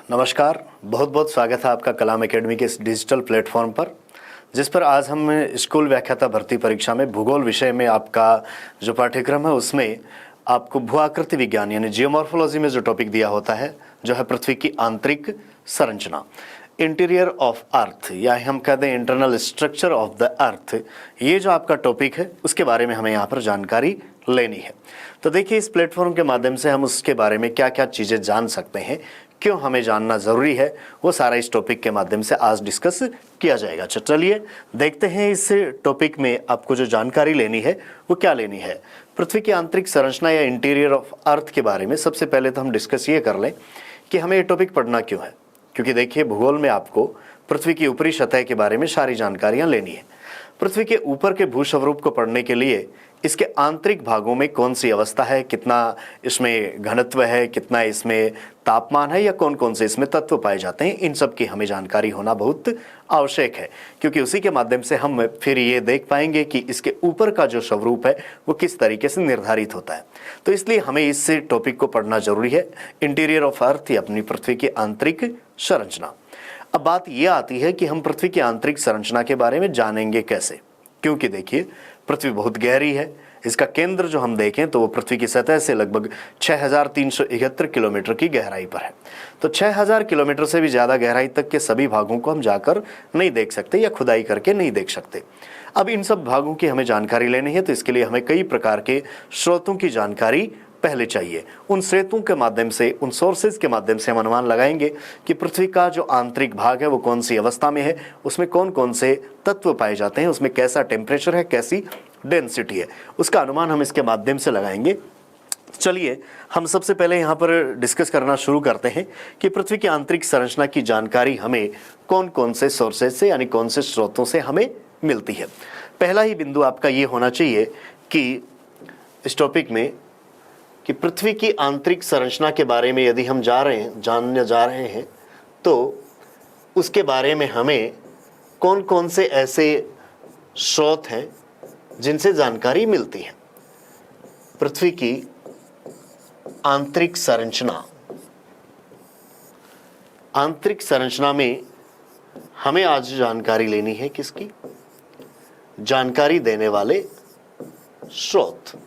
नमस्कार, बहुत बहुत स्वागत है आपका कलाम एकेडमी के इस डिजिटल प्लेटफॉर्म पर, जिस पर आज हम स्कूल व्याख्याता भर्ती परीक्षा में भूगोल विषय में आपका जो पाठ्यक्रम है उसमें आपको भू आकृति विज्ञान यानी जियोमॉर्फोलॉजी में जो टॉपिक दिया होता है जो है पृथ्वी की आंतरिक संरचना, इंटीरियर ऑफ अर्थ या हम कहते हैं internal structure of the earth, ये जो आपका टॉपिक है उसके बारे में हमें यहाँ पर जानकारी लेनी है। तो देखिए, इस प्लेटफॉर्म के माध्यम से हम उसके बारे में क्या क्या चीज़ें जान सकते हैं, क्यों हमें जानना ज़रूरी है, वो सारा इस टॉपिक के माध्यम से आज डिस्कस किया जाएगा। चलिए देखते हैं इस टॉपिक में आपको जो जानकारी लेनी है वो क्या लेनी है। पृथ्वी की आंतरिक संरचना या इंटीरियर ऑफ अर्थ के बारे में सबसे पहले तो हम डिस्कस ये कर लें कि हमें ये टॉपिक पढ़ना क्यों है। क्योंकि देखिए, भूगोल में आपको पृथ्वी की ऊपरी सतह के बारे में सारी जानकारियाँ लेनी है। पृथ्वी के ऊपर के भूस्वरूप को पढ़ने के लिए इसके आंतरिक भागों में कौन सी अवस्था है, कितना इसमें घनत्व है, कितना इसमें तापमान है या कौन कौन से इसमें तत्व पाए जाते हैं, इन सब की हमें जानकारी होना बहुत आवश्यक है। क्योंकि उसी के माध्यम से हम फिर ये देख पाएंगे कि इसके ऊपर का जो स्वरूप है वो किस तरीके से निर्धारित होता है। तो इसलिए हमें इस टॉपिक को पढ़ना जरूरी है, इंटीरियर ऑफ अर्थ या अपनी पृथ्वी की आंतरिक संरचना। अब बात यह आती है कि हम पृथ्वी की आंतरिक संरचना के बारे में जानेंगे कैसे, क्योंकि देखिए पृथ्वी बहुत गहरी है। इसका केंद्र जो हम देखें तो वो पृथ्वी की सतह से लगभग 6371 किलोमीटर की गहराई पर है। तो 6000 किलोमीटर से भी ज़्यादा गहराई तक के सभी भागों को हम जाकर नहीं देख सकते या खुदाई करके नहीं देख सकते। अब इन सब भागों की हमें जानकारी लेनी है, तो इसके लिए हमें कई प्रकार के स्रोतों की जानकारी पहले चाहिए। उन स्रोतों के माध्यम से, उन सोर्सेज के माध्यम से हम अनुमान लगाएंगे कि पृथ्वी का जो आंतरिक भाग है वो कौन सी अवस्था में है, उसमें कौन कौन से तत्व पाए जाते हैं, उसमें कैसा टेम्परेचर है, कैसी डेंसिटी है, उसका अनुमान हम इसके माध्यम से लगाएंगे। चलिए हम सबसे पहले यहाँ पर डिस्कस करना शुरू करते हैं कि पृथ्वी की आंतरिक संरचना की जानकारी हमें कौन कौन से सोर्सेज से यानी कौन से स्रोतों से हमें मिलती है। पहला ही बिंदु आपका ये होना चाहिए कि इस टॉपिक में कि पृथ्वी की आंतरिक संरचना के बारे में यदि हम जानने जा रहे हैं तो उसके बारे में हमें कौन कौन से ऐसे स्रोत हैं जिनसे जानकारी मिलती है। पृथ्वी की आंतरिक संरचना, आंतरिक संरचना में हमें आज जानकारी लेनी है किसकी? जानकारी देने वाले स्रोत।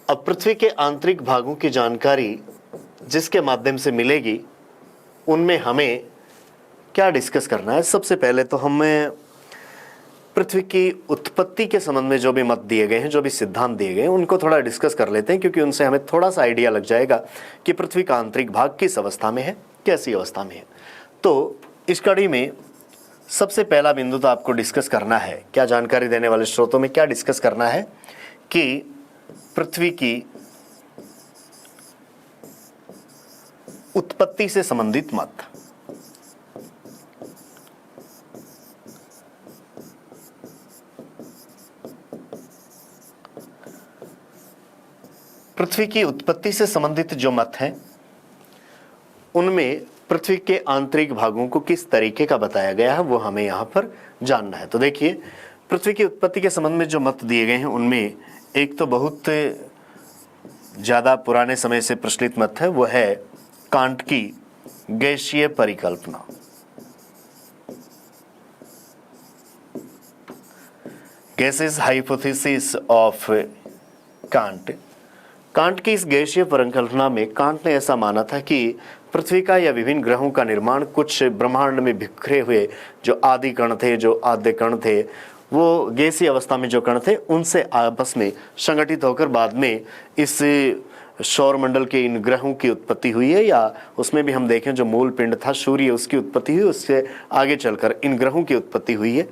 अब पृथ्वी के आंतरिक भागों की जानकारी जिसके माध्यम से मिलेगी उनमें हमें क्या डिस्कस करना है। सबसे पहले तो हमें पृथ्वी की उत्पत्ति के संबंध में जो भी मत दिए गए हैं, जो भी सिद्धांत दिए गए हैं, उनको थोड़ा डिस्कस कर लेते हैं, क्योंकि उनसे हमें थोड़ा सा आइडिया लग जाएगा कि पृथ्वी का आंतरिक भाग किस अवस्था में है, कैसी अवस्था में है। तो इस कड़ी में सबसे पहला बिंदु तो आपको डिस्कस करना है, क्या जानकारी देने वाले स्रोतों में क्या डिस्कस करना है कि पृथ्वी की उत्पत्ति से संबंधित मत। पृथ्वी की उत्पत्ति से संबंधित जो मत हैं उनमें पृथ्वी के आंतरिक भागों को किस तरीके का बताया गया है वो हमें यहाँ पर जानना है। तो देखिए, पृथ्वी की उत्पत्ति के संबंध में जो मत दिए गए हैं उनमें एक तो बहुत ज़्यादा पुराने समय से प्रचलित मत है, वो है कांट की गैसीय परिकल्पना। Gases hypothesis of can't. Can't की इस गैसीय परिकल्पना में कांट ने ऐसा माना था कि पृथ्वी का या विभिन्न ग्रहों का निर्माण कुछ ब्रह्मांड में बिखरे हुए जो आदि कण थे, जो आद्य कण थे, वो गैसीय अवस्था में जो कण थे उनसे आपस में संगठित होकर बाद में इस सौरमंडल के इन ग्रहों की उत्पत्ति हुई है। या उसमें भी हम देखें जो मूल पिंड था सूर्य, उसकी उत्पत्ति हुई, उससे आगे चलकर इन ग्रहों की उत्पत्ति हुई है।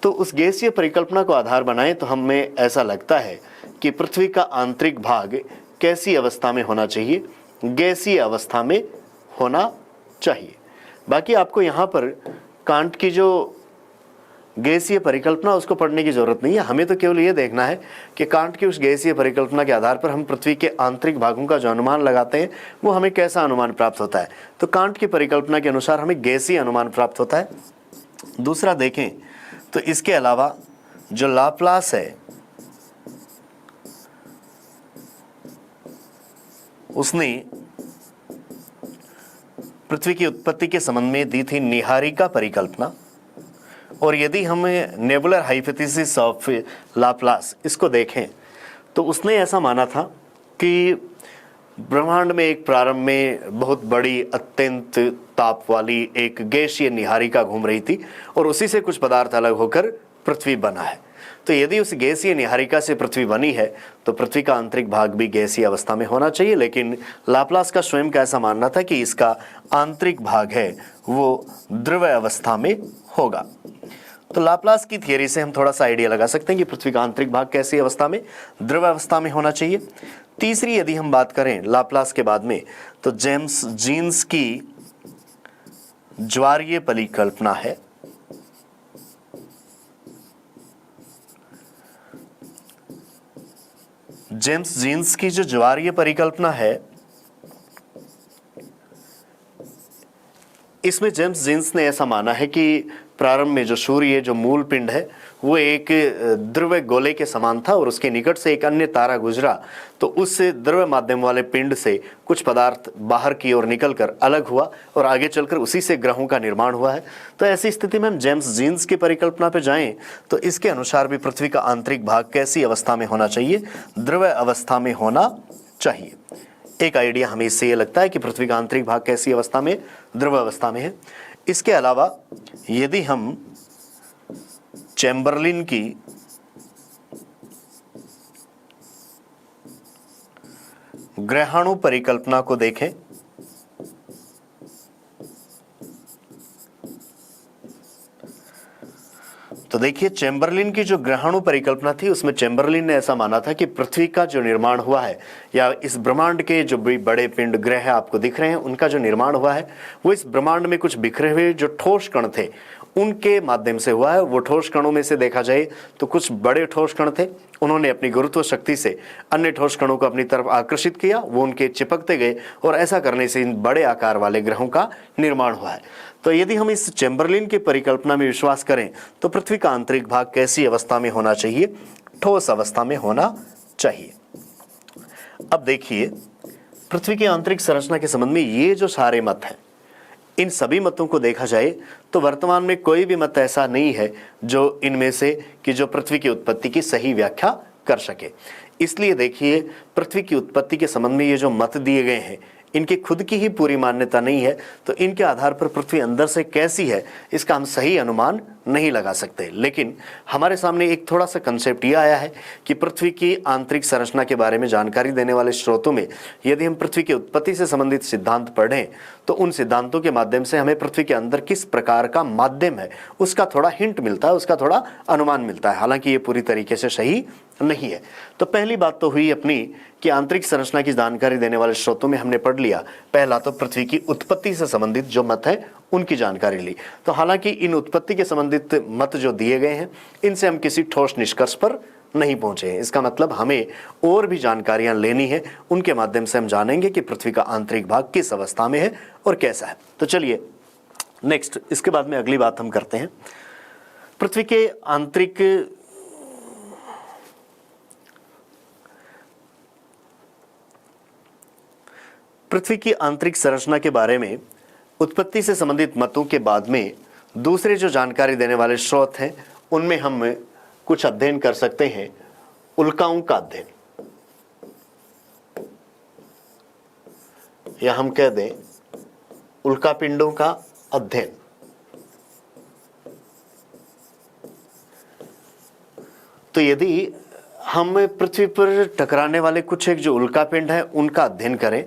तो उस गैसीय परिकल्पना को आधार बनाएं तो हमें ऐसा लगता है कि पृथ्वी का आंतरिक भाग कैसी अवस्था में होना चाहिए? गैसीय अवस्था में होना चाहिए। बाकी आपको यहाँ पर कांट की जो गैसीय परिकल्पना उसको पढ़ने की जरूरत नहीं है, हमें तो केवल ये देखना है कि कांट की उस गैसीय परिकल्पना के आधार पर हम पृथ्वी के आंतरिक भागों का जो अनुमान लगाते हैं वो हमें कैसा अनुमान प्राप्त होता है। तो कांट की परिकल्पना के अनुसार हमें गैसीय अनुमान प्राप्त होता है। दूसरा देखें तो इसके अलावा जो लाप्लास है उसने पृथ्वी की उत्पत्ति के संबंध में दी थी निहारिका परिकल्पना। और यदि हम नेबुलर हाइपोथेसिस ऑफ लाप्लास इसको देखें तो उसने ऐसा माना था कि ब्रह्मांड में एक प्रारंभ में बहुत बड़ी अत्यंत ताप वाली एक गैसीय निहारिका घूम रही थी और उसी से कुछ पदार्थ अलग होकर पृथ्वी बना है। तो यदि उस गैसीय निहारिका से पृथ्वी बनी है तो पृथ्वी का आंतरिक भाग भी गैसीय अवस्था में होना चाहिए, लेकिन लाप्लास का स्वयं का ऐसा मानना था कि इसका आंतरिक भाग है वो द्रव्य अवस्था में होगा। तो लाप्लास की थियरी से हम थोड़ा सा आइडिया लगा सकते हैं कि पृथ्वी का आंतरिक भाग कैसी अवस्था में, द्रव्य अवस्था में होना चाहिए। तीसरी यदि हम बात करें लाप्लास के बाद में तो जेम्स जीन्स की ज्वारीय परिकल्पना है। जेम्स जीन्स की जो ज्वारीय परिकल्पना है, इसमें जेम्स जीन्स ने ऐसा माना है कि प्रारंभ में जो सूर्य जो मूल पिंड है वो एक द्रव्य गोले के समान था और उसके निकट से एक अन्य तारा गुजरा तो उस द्रव्य माध्यम वाले पिंड से कुछ पदार्थ बाहर की ओर निकलकर अलग हुआ और आगे चलकर उसी से ग्रहों का निर्माण हुआ है। तो ऐसी स्थिति में हम जेम्स जीन्स की परिकल्पना पर जाएं तो इसके अनुसार भी पृथ्वी का आंतरिक भाग कैसी अवस्था में होना चाहिए, द्रव्य अवस्था में होना चाहिए। एक आइडिया हमें इससे ये लगता है कि पृथ्वी का आंतरिक भाग कैसी अवस्था में, द्रव्य अवस्था में है। इसके अलावा यदि हम चैम्बरलिन की ग्रहाणु परिकल्पना को देखें तो देखिए चैम्बरलिन की जो ग्रहाणु परिकल्पना थी उसमें चैम्बरलिन ने ऐसा माना था कि पृथ्वी का जो निर्माण हुआ है या इस ब्रह्मांड के जो भी बड़े पिंड ग्रह आपको दिख रहे हैं उनका जो निर्माण हुआ है वो इस ब्रह्मांड में कुछ बिखरे हुए जो ठोस कण थे उनके माध्यम से हुआ है। वो ठोस कणों में से देखा जाए तो कुछ बड़े ठोस कण थे, उन्होंने अपनी गुरुत्व शक्ति से अन्य ठोस कणों को अपनी तरफ आकर्षित किया, वो उनके चिपकते गए और ऐसा करने से इन बड़े आकार वाले ग्रहों का निर्माण हुआ है। तो यदि हम इस चैम्बरलिन की परिकल्पना में विश्वास करें तो पृथ्वी का आंतरिक भाग कैसी अवस्था में होना चाहिए, ठोस अवस्था में होना चाहिए। अब देखिए पृथ्वी की आंतरिक संरचना के संबंध में ये जो सारे मत हैं, इन सभी मतों को देखा जाए तो वर्तमान में कोई भी मत ऐसा नहीं है जो इनमें से कि जो पृथ्वी की उत्पत्ति की सही व्याख्या कर सके। इसलिए देखिए पृथ्वी की उत्पत्ति के संबंध में ये जो मत दिए गए हैं इनकी खुद की ही पूरी मान्यता नहीं है, तो इनके आधार पर पृथ्वी अंदर से कैसी है इसका हम सही अनुमान नहीं लगा सकते। लेकिन हमारे सामने एक थोड़ा सा कंसेप्ट ये आया है कि पृथ्वी की आंतरिक संरचना के बारे में जानकारी देने वाले स्रोतों में यदि हम पृथ्वी की उत्पत्ति से संबंधित सिद्धांत पढ़ें तो उन सिद्धांतों के माध्यम से हमें पृथ्वी के अंदर किस प्रकार का माध्यम है उसका थोड़ा हिंट मिलता है, उसका थोड़ा अनुमान मिलता है। हालांकि ये पूरी तरीके से सही नहीं है। तो पहली बात तो हुई अपनी कि आंतरिक संरचना की जानकारी देने वाले स्रोतों में हमने पढ़ लिया। पहला तो पृथ्वी की उत्पत्ति से संबंधित जो मत है उनकी जानकारी ली। तो हालांकि इन उत्पत्ति के संबंधित मत जो दिए गए हैं इनसे हम किसी ठोस निष्कर्ष पर नहीं पहुंचे हैं। इसका मतलब हमें और भी जानकारियां लेनी है, उनके माध्यम से हम जानेंगे कि पृथ्वी का आंतरिक भाग किस अवस्था में है और कैसा है। तो चलिए नेक्स्ट इसके बाद में अगली बात हम करते हैं। पृथ्वी के आंतरिक पृथ्वी की आंतरिक संरचना के बारे में उत्पत्ति से संबंधित मतों के बाद में दूसरे जो जानकारी देने वाले स्रोत हैं उनमें हम कुछ अध्ययन कर सकते हैं। उल्काओं का अध्ययन, या हम कह दें उल्कापिंडों का अध्ययन। तो यदि हम पृथ्वी पर टकराने वाले कुछ एक जो उल्कापिंड है उनका अध्ययन करें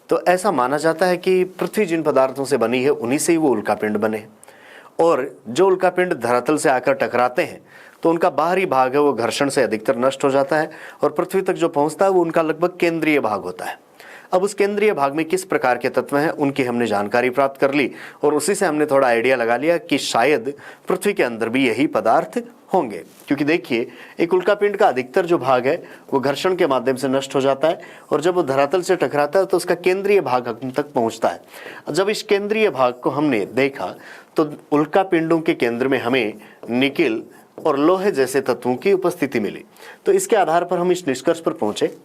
तो ऐसा माना जाता है कि पृथ्वी जिन पदार्थों से बनी है उन्हीं से ही वो उल्कापिंड बने हैं। और जो उल्कापिंड धरातल से आकर टकराते हैं तो उनका बाहरी भाग है वो घर्षण से अधिकतर नष्ट हो जाता है और पृथ्वी तक जो पहुंचता है वो उनका लगभग केंद्रीय भाग होता है। अब उस केंद्रीय भाग में किस प्रकार के तत्व हैं उनकी हमने जानकारी प्राप्त कर ली और उसी से हमने थोड़ा आइडिया लगा लिया कि शायद पृथ्वी के अंदर भी यही पदार्थ होंगे। क्योंकि देखिए एक उल्कापिंड का अधिकतर जो भाग है वो घर्षण के माध्यम से नष्ट हो जाता है और जब वो धरातल से टकराता है तो उसका केंद्रीय भाग हम तक पहुंचता है। जब इस केंद्रीय भाग को हमने देखा तो उल्कापिंडों के केंद्र में हमें निकेल और लोहे जैसे तत्वों की उपस्थिति मिली। तो इसके आधार पर हम इस निष्कर्ष पर पहुंचे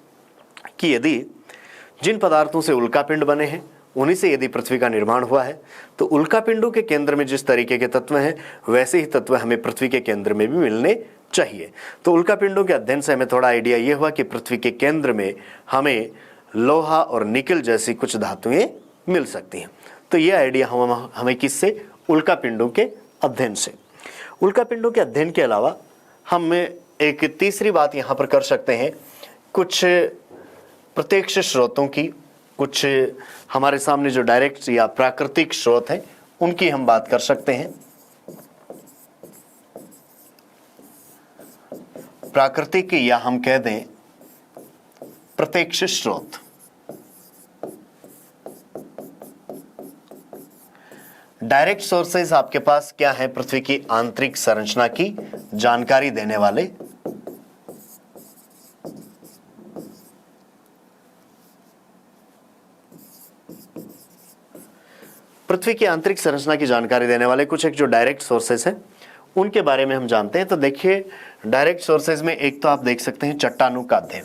कि यदि जिन पदार्थों से उल्कापिंड बने हैं उन्हीं से यदि पृथ्वी का निर्माण हुआ है तो उल्कापिंडों के केंद्र में जिस तरीके के तत्व हैं वैसे ही तत्व हमें पृथ्वी के केंद्र में भी मिलने चाहिए। तो उल्कापिंडों के अध्ययन से हमें थोड़ा आइडिया ये हुआ कि पृथ्वी के केंद्र में हमें लोहा और निकल जैसी कुछ धातुएं मिल सकती हैं। तो ये आइडिया हमें किससे? उल्कापिंडों के अध्ययन से। उल्कापिंडों के अध्ययन के अलावा हम एक तीसरी बात यहाँ पर कर सकते हैं, कुछ प्रत्यक्ष स्रोतों की, कुछ हमारे सामने जो डायरेक्ट या प्राकृतिक स्रोत हैं उनकी हम बात कर सकते हैं। प्राकृतिक या हम कह दें प्रत्यक्ष स्रोत। डायरेक्ट सोर्सेज आपके पास क्या है? पृथ्वी की आंतरिक संरचना की जानकारी देने वाले। पृथ्वी की आंतरिक संरचना की जानकारी देने वाले कुछ एक जो डायरेक्ट सोर्सेज हैं उनके बारे में हम जानते हैं। तो देखिए, डायरेक्ट सोर्सेज में एक तो आप देख सकते हैं चट्टानों का अध्ययन।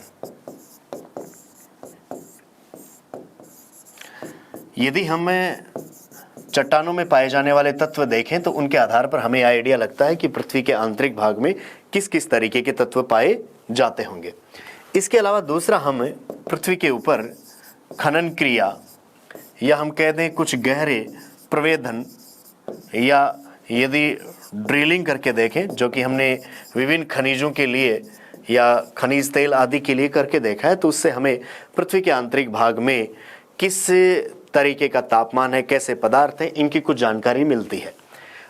यदि हम चट्टानों में पाए जाने वाले तत्व देखें तो उनके आधार पर हमें आइडिया लगता है कि पृथ्वी के आंतरिक भाग में किस किस तरीके के तत्व पाए जाते होंगे। इसके अलावा दूसरा, हम पृथ्वी के ऊपर खनन क्रिया या हम कह दें कुछ गहरे प्रवेदन या यदि ड्रिलिंग करके देखें, जो कि हमने विभिन्न खनिजों के लिए या खनिज तेल आदि के लिए करके देखा है, तो उससे हमें पृथ्वी के आंतरिक भाग में किस तरीके का तापमान है, कैसे पदार्थ हैं, इनकी कुछ जानकारी मिलती है।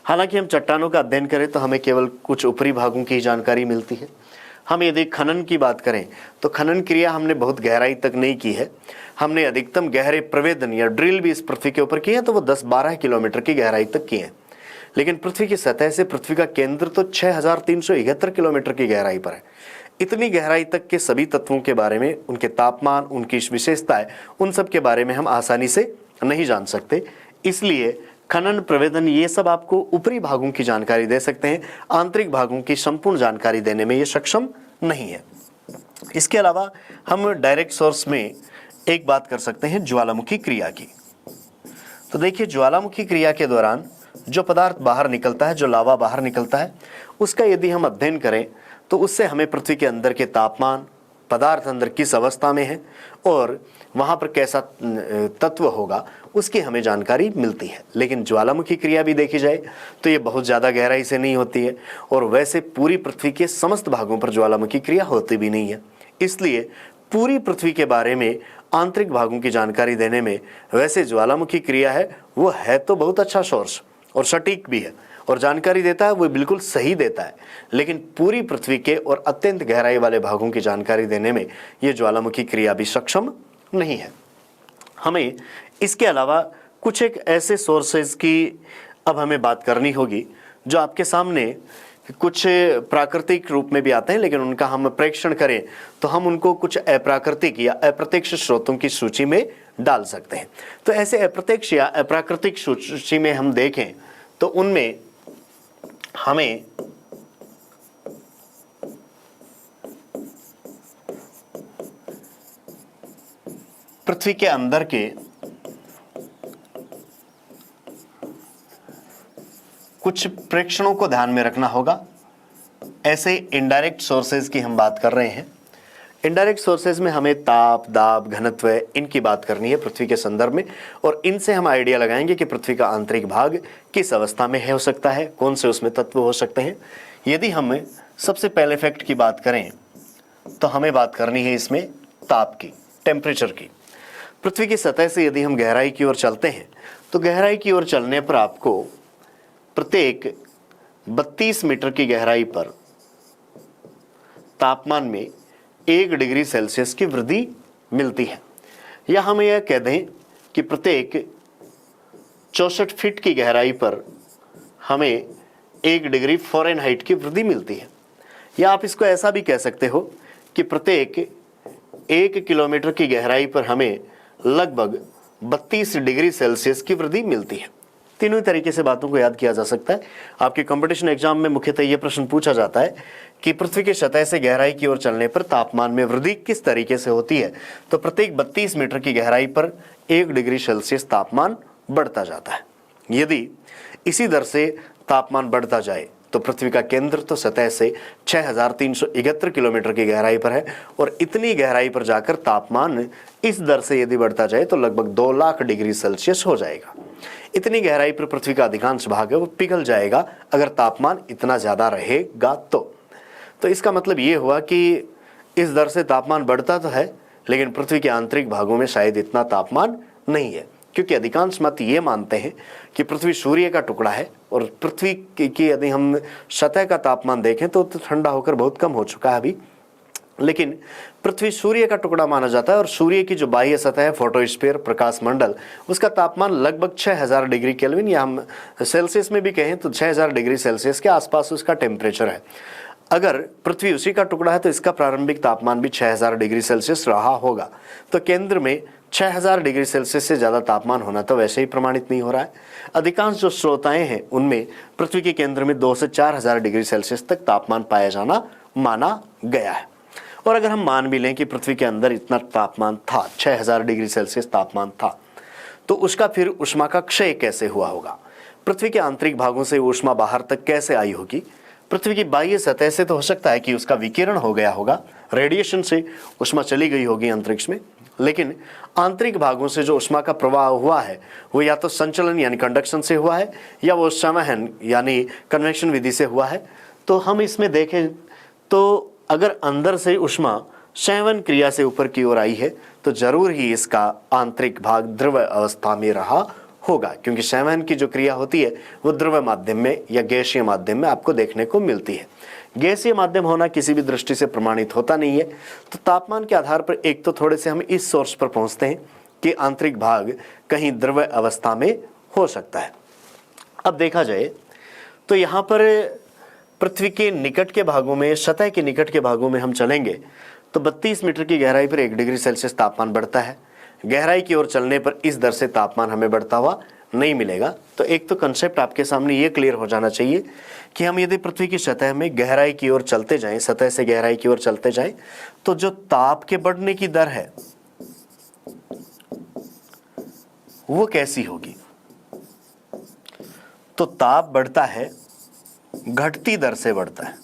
हालांकि हम चट्टानों का अध्ययन करें तो हमें केवल कुछ ऊपरी भागों की जानकारी मिलती है। हम यदि खनन की बात करें तो खनन क्रिया हमने बहुत गहराई तक नहीं की है। हमने अधिकतम गहरे प्रवेदन या ड्रिल भी इस पृथ्वी के ऊपर किए हैं, तो वो 10-12 किलोमीटर की गहराई तक किए हैं। लेकिन पृथ्वी की सतह से पृथ्वी का केंद्र तो 6371 किलोमीटर की गहराई पर है। इतनी गहराई तक के सभी तत्वों के बारे में, उनके तापमान, उनकी विशेषताएं, उन सब के बारे में हम आसानी से नहीं जान सकते। इसलिए खनन, प्रवेदन, ये सब आपको ऊपरी भागों की जानकारी दे सकते हैं, आंतरिक भागों की संपूर्ण जानकारी देने में ये सक्षम नहीं है। इसके अलावा हम डायरेक्ट सोर्स में एक बात कर सकते हैं ज्वालामुखी क्रिया की। तो देखिए, ज्वालामुखी क्रिया के दौरान जो पदार्थ बाहर निकलता है, जो लावा बाहर निकलता है, उसका यदि हम अध्ययन करें तो उससे हमें पृथ्वी के अंदर के तापमान, पदार्थ अंदर किस अवस्था में है और वहाँ पर कैसा तत्व होगा, उसकी हमें जानकारी मिलती है। लेकिन ज्वालामुखी क्रिया भी देखी जाए तो ये बहुत ज़्यादा गहराई से नहीं होती है और वैसे पूरी पृथ्वी के समस्त भागों पर ज्वालामुखी क्रिया होती भी नहीं है। इसलिए पूरी पृथ्वी के बारे में आंतरिक भागों की जानकारी देने में वैसे ज्वालामुखी क्रिया है, वो है तो बहुत अच्छा सोर्स और सटीक भी है और जानकारी देता है, वो बिल्कुल सही देता है। लेकिन पूरी पृथ्वी के और अत्यंत गहराई वाले भागों की जानकारी देने में ये ज्वालामुखी क्रिया भी सक्षम नहीं है। हमें इसके अलावा कुछ एक ऐसे सोर्सेज की अब हमें बात करनी होगी जो आपके सामने कुछ प्राकृतिक रूप में भी आते हैं, लेकिन उनका हम प्रेक्षण करें तो हम उनको कुछ अप्राकृतिक या अप्रत्यक्ष स्रोतों की सूची में डाल सकते हैं। तो ऐसे अप्रत्यक्ष या अप्राकृतिक सूची में हम देखें तो उनमें हमें पृथ्वी के अंदर के कुछ प्रेक्षणों को ध्यान में रखना होगा। ऐसे इनडायरेक्ट सोर्सेज की हम बात कर रहे हैं। इनडायरेक्ट सोर्सेज में हमें ताप, दाब, घनत्व, इनकी बात करनी है पृथ्वी के संदर्भ में, और इनसे हम आइडिया लगाएंगे कि पृथ्वी का आंतरिक भाग किस अवस्था में हो सकता है, कौन से उसमें तत्व हो सकते हैं। यदि हम सबसे पहले फैक्ट की बात करें तो हमें बात करनी है इसमें ताप की, टेम्परेचर की। पृथ्वी की सतह से यदि हम गहराई की ओर चलते हैं तो गहराई की ओर चलने पर आपको प्रत्येक 32 मीटर की गहराई पर तापमान में 1 डिग्री सेल्सियस की वृद्धि मिलती है। या हम यह कह दें कि प्रत्येक 64 फीट की गहराई पर हमें 1 डिग्री फ़ारेनहाइट की वृद्धि मिलती है। या आप इसको ऐसा भी कह सकते हो कि प्रत्येक 1 किलोमीटर की गहराई पर हमें लगभग 32 डिग्री सेल्सियस की वृद्धि मिलती है। तीनों ही तरीके से बातों को याद किया जा सकता है। आपके कंपटीशन एग्जाम में मुख्यतः ये प्रश्न पूछा जाता है कि पृथ्वी की सतह से गहराई की ओर चलने पर तापमान में वृद्धि किस तरीके से होती है। तो प्रत्येक 32 मीटर की गहराई पर 1 डिग्री सेल्सियस तापमान बढ़ता जाता है। यदि इसी दर से तापमान बढ़ता जाए तो पृथ्वी का केंद्र तो सतह से 6371 किलोमीटर की गहराई पर है, और इतनी गहराई पर जाकर तापमान इस दर से यदि बढ़ता जाए तो लगभग 2 लाख डिग्री सेल्सियस हो जाएगा। इतनी गहराई पर पृथ्वी का अधिकांश भाग है वो पिघल जाएगा अगर तापमान इतना ज्यादा रहेगा तो इसका मतलब ये हुआ कि इस दर से तापमान बढ़ता तो है, लेकिन पृथ्वी के आंतरिक भागों में शायद इतना तापमान नहीं है, क्योंकि अधिकांश मत ये मानते हैं कि पृथ्वी सूर्य का टुकड़ा है, और पृथ्वी की यदि हम सतह का तापमान देखें तो ठंडा होकर बहुत कम हो चुका है अभी, लेकिन पृथ्वी सूर्य का टुकड़ा माना जाता है। और सूर्य की जो बाह्य सतह है, फोटोस्फीयर, प्रकाश मंडल, उसका तापमान लगभग 6000 डिग्री केल्विन, या हम सेल्सियस में भी कहें तो 6000 डिग्री सेल्सियस के आसपास उसका टेम्परेचर है। अगर पृथ्वी उसी का टुकड़ा है तो इसका प्रारंभिक तापमान भी 6000 डिग्री सेल्सियस रहा होगा। तो केंद्र में 6000 डिग्री सेल्सियस से ज़्यादा तापमान होना तो वैसे ही प्रमाणित नहीं हो रहा है। अधिकांश जो स्रोताएं हैं उनमें पृथ्वी के केंद्र में 2 से 4000 डिग्री सेल्सियस तक तापमान पाया जाना माना गया है। और अगर हम मान भी लें कि पृथ्वी के अंदर इतना तापमान था, 6000 डिग्री सेल्सियस तापमान था, तो उसका फिर ऊष्मा का क्षय कैसे हुआ होगा? पृथ्वी के आंतरिक भागों से ऊष्मा बाहर तक कैसे आई होगी? पृथ्वी की बाह्य सतह से तो हो सकता है कि उसका विकिरण हो गया होगा, रेडिएशन से ऊष्मा चली गई होगी अंतरिक्ष में, लेकिन आंतरिक भागों से जो ऊष्मा का प्रवाह हुआ है वो या तो संचलन यानी कंडक्शन से हुआ है, या वो संवहन यानी कन्वेक्शन विधि से हुआ है। तो हम इसमें देखें तो अगर अंदर से ऊष्मा संवहन क्रिया से ऊपर की ओर आई है तो जरूर ही इसका आंतरिक भाग द्रव अवस्था में रहा होगा, क्योंकि संवहन की जो क्रिया होती है वो द्रव माध्यम में या गैसीय माध्यम में आपको देखने को मिलती है। गैसीय माध्यम होना किसी भी दृष्टि से प्रमाणित होता नहीं है। तो तापमान के आधार पर एक तो थोड़े से हम इस सोर्स पर पहुंचते हैं कि आंतरिक भाग कहीं द्रव अवस्था में हो सकता है। अब देखा जाए तो यहाँ पर पृथ्वी के निकट के भागों में, सतह के निकट के भागों में हम चलेंगे तो 32 मीटर की गहराई पर 1 डिग्री सेल्सियस तापमान बढ़ता है। गहराई की ओर चलने पर इस दर से तापमान हमें बढ़ता हुआ नहीं मिलेगा। तो एक तो कंसेप्ट आपके सामने ये क्लियर हो जाना चाहिए कि हम यदि पृथ्वी की सतह में गहराई की ओर चलते जाएं, सतह से गहराई की ओर चलते जाएं, तो जो ताप के बढ़ने की दर है वो कैसी होगी? तो ताप बढ़ता है, घटती दर से बढ़ता है।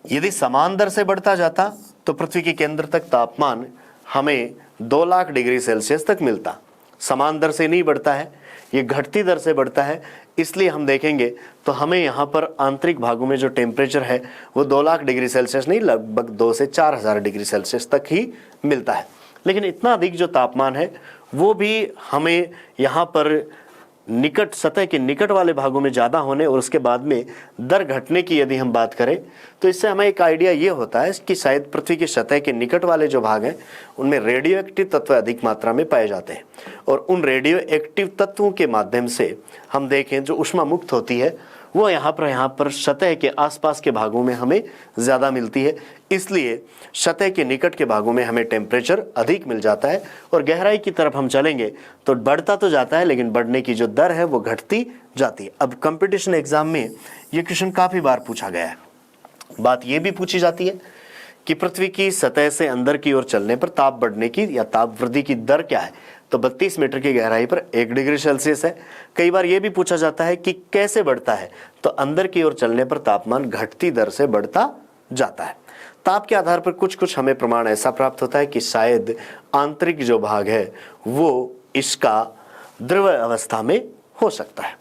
यदि समान दर से बढ़ता जाता तो पृथ्वी के केंद्र तक तापमान हमें 2 लाख डिग्री सेल्सियस तक मिलता। समान दर से नहीं बढ़ता है, ये घटती दर से बढ़ता है। इसलिए हम देखेंगे तो हमें यहाँ पर आंतरिक भागों में जो टेम्परेचर है वो 2 लाख डिग्री सेल्सियस नहीं, लगभग 2 से 4000 डिग्री सेल्सियस तक ही मिलता है। लेकिन इतना अधिक जो तापमान है वो भी हमें यहाँ पर निकट, सतह के निकट वाले भागों में ज़्यादा होने और उसके बाद में दर घटने की यदि हम बात करें तो इससे हमें एक आइडिया ये होता है कि शायद पृथ्वी की सतह के निकट वाले जो भाग हैं उनमें रेडियो एक्टिव तत्व अधिक मात्रा में पाए जाते हैं, और उन रेडियो एक्टिव तत्वों के माध्यम से हम देखें जो ऊष्मा मुक्त होती है वो यहाँ पर सतह के आसपास के भागों में हमें ज़्यादा मिलती है। इसलिए सतह के निकट के भागों में हमें टेम्परेचर अधिक मिल जाता है, और गहराई की तरफ हम चलेंगे तो बढ़ता तो जाता है लेकिन बढ़ने की जो दर है वो घटती जाती है। अब कंपटीशन एग्जाम में ये क्वेश्चन काफ़ी बार पूछा गया है। बात ये भी पूछी जाती है कि पृथ्वी की सतह से अंदर की ओर चलने पर ताप बढ़ने की या ताप वृद्धि की दर क्या है? तो 32 मीटर की गहराई पर 1 डिग्री सेल्सियस है। कई बार यह भी पूछा जाता है कि कैसे बढ़ता है? तो अंदर की ओर चलने पर तापमान घटती दर से बढ़ता जाता है। ताप के आधार पर कुछ कुछ हमें प्रमाण ऐसा प्राप्त होता है कि शायद आंतरिक जो भाग है वो इसका द्रव अवस्था में हो सकता है।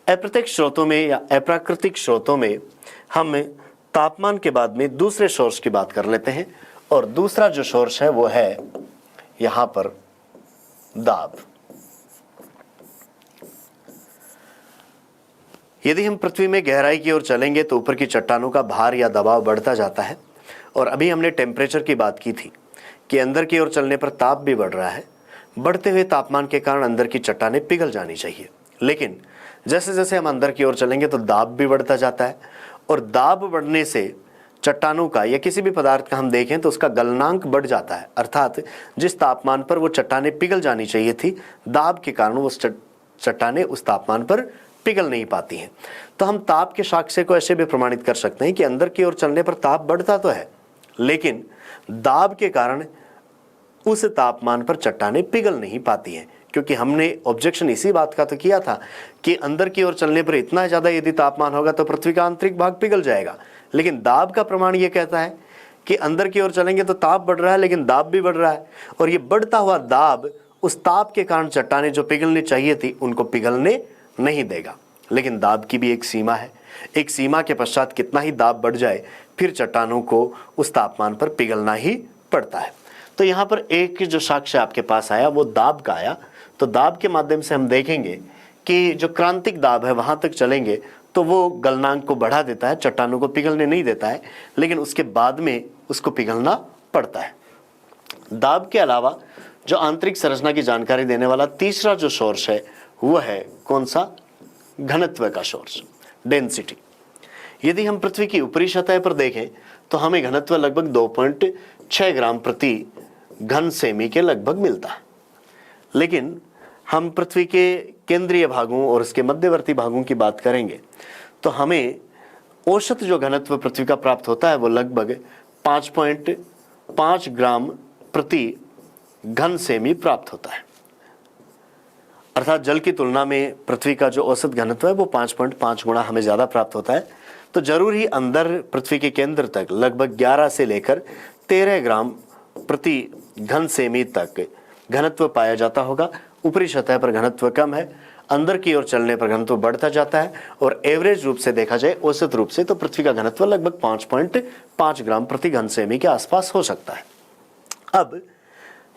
अप्रत्यक्ष स्रोतों में या अप्राकृतिक स्रोतों में हम तापमान के बाद में दूसरे सोर्स की बात कर लेते हैं, और दूसरा जो सोर्स है वो है यहां पर दाब। यदि हम पृथ्वी में गहराई की ओर चलेंगे तो ऊपर की चट्टानों का भार या दबाव बढ़ता जाता है, और अभी हमने टेम्परेचर की बात की थी कि अंदर की ओर चलने पर ताप भी बढ़ रहा है। बढ़ते हुए तापमान के कारण अंदर की चट्टानें पिघल जानी चाहिए, लेकिन जैसे जैसे हम अंदर की ओर चलेंगे तो दाब भी बढ़ता जाता है, और दाब बढ़ने से चट्टानों का या किसी भी पदार्थ का हम देखें तो उसका गलनांक बढ़ जाता है, अर्थात जिस तापमान पर वो चट्टानें पिघल जानी चाहिए थी, दाब के कारण वो चट्टानें उस तापमान पर पिघल नहीं पाती हैं। तो हम ताप के साक्ष्य को ऐसे भी प्रमाणित कर सकते हैं कि अंदर की ओर चलने पर ताप बढ़ता तो है, लेकिन दाब के कारण उस तापमान पर चट्टानें पिघल नहीं पाती हैं, क्योंकि हमने ऑब्जेक्शन इसी बात का तो किया था कि अंदर की ओर चलने पर इतना ज़्यादा यदि तापमान होगा तो पृथ्वी का आंतरिक भाग पिघल जाएगा। लेकिन दाब का प्रमाण ये कहता है कि अंदर की ओर चलेंगे तो ताप बढ़ रहा है, लेकिन दाब भी बढ़ रहा है, और ये बढ़ता हुआ दाब उस ताप के कारण चट्टानें जो पिघलनी चाहिए थी उनको पिघलने नहीं देगा। लेकिन दाब की भी एक सीमा है, एक सीमा के पश्चात कितना ही दाब बढ़ जाए फिर चट्टानों को उस तापमान पर पिघलना ही पड़ता है। तो यहाँ पर एक जो साक्ष्य आपके पास आया वो दाब का आया। तो दाब के माध्यम से हम देखेंगे कि जो क्रांतिक दाब है वहाँ तक चलेंगे तो वो गलनांक को बढ़ा देता है, चट्टानों को पिघलने नहीं देता है, लेकिन उसके बाद में उसको पिघलना पड़ता है। दाब के अलावा जो आंतरिक संरचना की जानकारी देने वाला तीसरा जो सोर्स है वो है कौन सा? घनत्व का सोर्स, डेंसिटी। यदि हम पृथ्वी की ऊपरी सतह पर देखें तो हमें घनत्व लगभग 2.6 ग्राम प्रति घन सेमी के लगभग मिलता है। लेकिन हम पृथ्वी के केंद्रीय भागों और उसके मध्यवर्ती भागों की बात करेंगे तो हमें औसत जो घनत्व पृथ्वी का प्राप्त होता है वो लगभग 5.5 ग्राम प्रति घन सेमी प्राप्त होता है। अर्थात जल की तुलना में पृथ्वी का जो औसत घनत्व है वो 5.5 गुना हमें ज़्यादा प्राप्त होता है। तो जरूर ही अंदर पृथ्वी के केंद्र तक लगभग 11 से लेकर 13 ग्राम प्रति घन सेमी तक घनत्व पाया जाता होगा। ऊपरी सतह पर घनत्व कम है, अंदर की ओर चलने पर घनत्व बढ़ता जाता है, और एवरेज रूप से देखा जाए औसत रूप से तो पृथ्वी का घनत्व लगभग 5.5 ग्राम प्रति घन सेमी के आसपास हो सकता है। अब